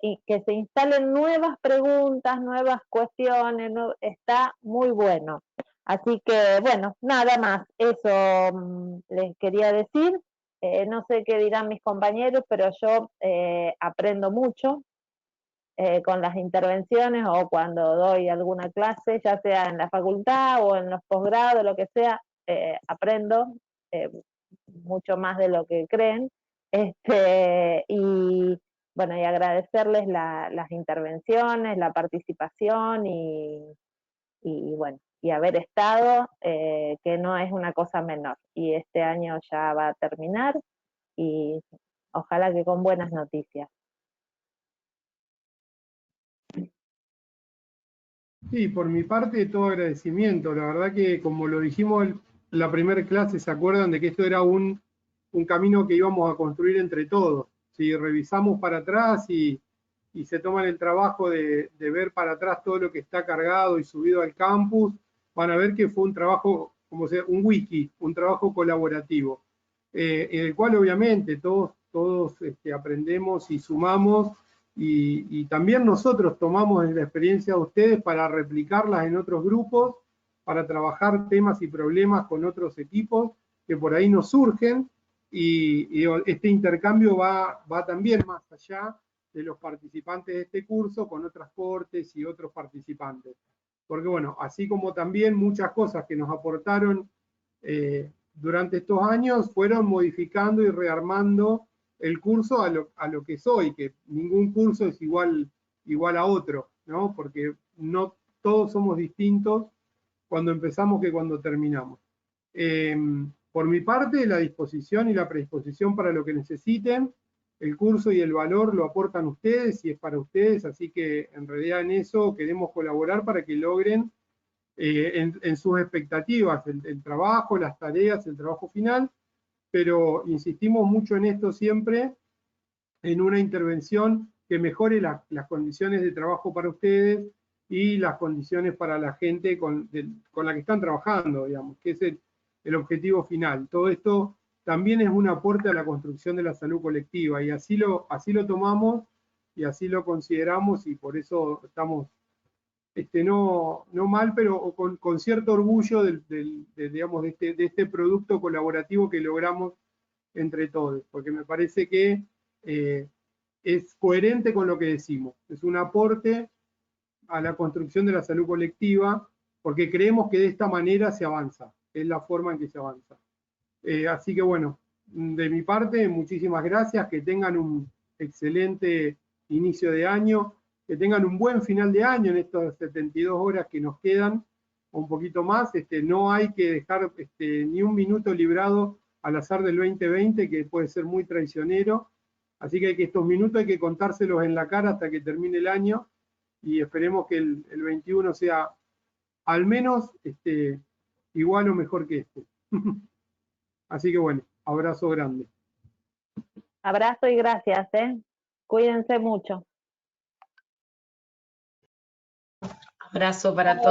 Y que se instalen nuevas preguntas, nuevas cuestiones, está muy bueno. Así que, bueno, nada más, eso les quería decir. No sé qué dirán mis compañeros, pero yo aprendo mucho con las intervenciones o cuando doy alguna clase, ya sea en la facultad o en los posgrados, lo que sea, aprendo mucho más de lo que creen. Y bueno, y agradecerles las intervenciones, la participación y bueno, y haber estado, que no es una cosa menor. Y este año ya va a terminar y ojalá que con buenas noticias. Sí, por mi parte, todo agradecimiento. La verdad que, como lo dijimos en la primera clase, ¿se acuerdan de que esto era un camino que íbamos a construir entre todos? Si revisamos para atrás y se toman el trabajo de ver para atrás todo lo que está cargado y subido al campus, van a ver que fue un trabajo, como sea, un wiki, un trabajo colaborativo, en el cual obviamente todos aprendemos y sumamos, y también nosotros tomamos la experiencia de ustedes para replicarlas en otros grupos, para trabajar temas y problemas con otros equipos que por ahí nos surgen, y este intercambio va también más allá de los participantes de este curso con otras cortes y otros participantes. Porque bueno, así como también muchas cosas que nos aportaron durante estos años fueron modificando y rearmando el curso a lo que es hoy, que ningún curso es igual a otro, ¿no? Porque no todos somos distintos cuando empezamos que cuando terminamos. Por mi parte, la disposición y la predisposición para lo que necesiten. El curso y el valor lo aportan ustedes y es para ustedes, así que en realidad en eso queremos colaborar para que logren en sus expectativas el trabajo, las tareas, el trabajo final, pero insistimos mucho en esto siempre, en una intervención que mejore las condiciones de trabajo para ustedes y las condiciones para la gente con la que están trabajando, digamos, que es el objetivo final. Todo esto también es un aporte a la construcción de la salud colectiva, y así lo tomamos y así lo consideramos, y por eso estamos no mal, pero con cierto orgullo digamos, de este producto colaborativo que logramos entre todos, porque me parece que es coherente con lo que decimos, es un aporte a la construcción de la salud colectiva, porque creemos que de esta manera se avanza, es la forma en que se avanza. Así que bueno, de mi parte, muchísimas gracias, que tengan un excelente inicio de año, que tengan un buen final de año en estas 72 horas que nos quedan, o un poquito más. No hay que dejar ni un minuto librado al azar del 2020, que puede ser muy traicionero. Así que estos minutos hay que contárselos en la cara hasta que termine el año, y esperemos que el 21 sea al menos igual o mejor que este. Así que bueno, abrazo grande. Abrazo y gracias, Cuídense mucho. Abrazo para todos.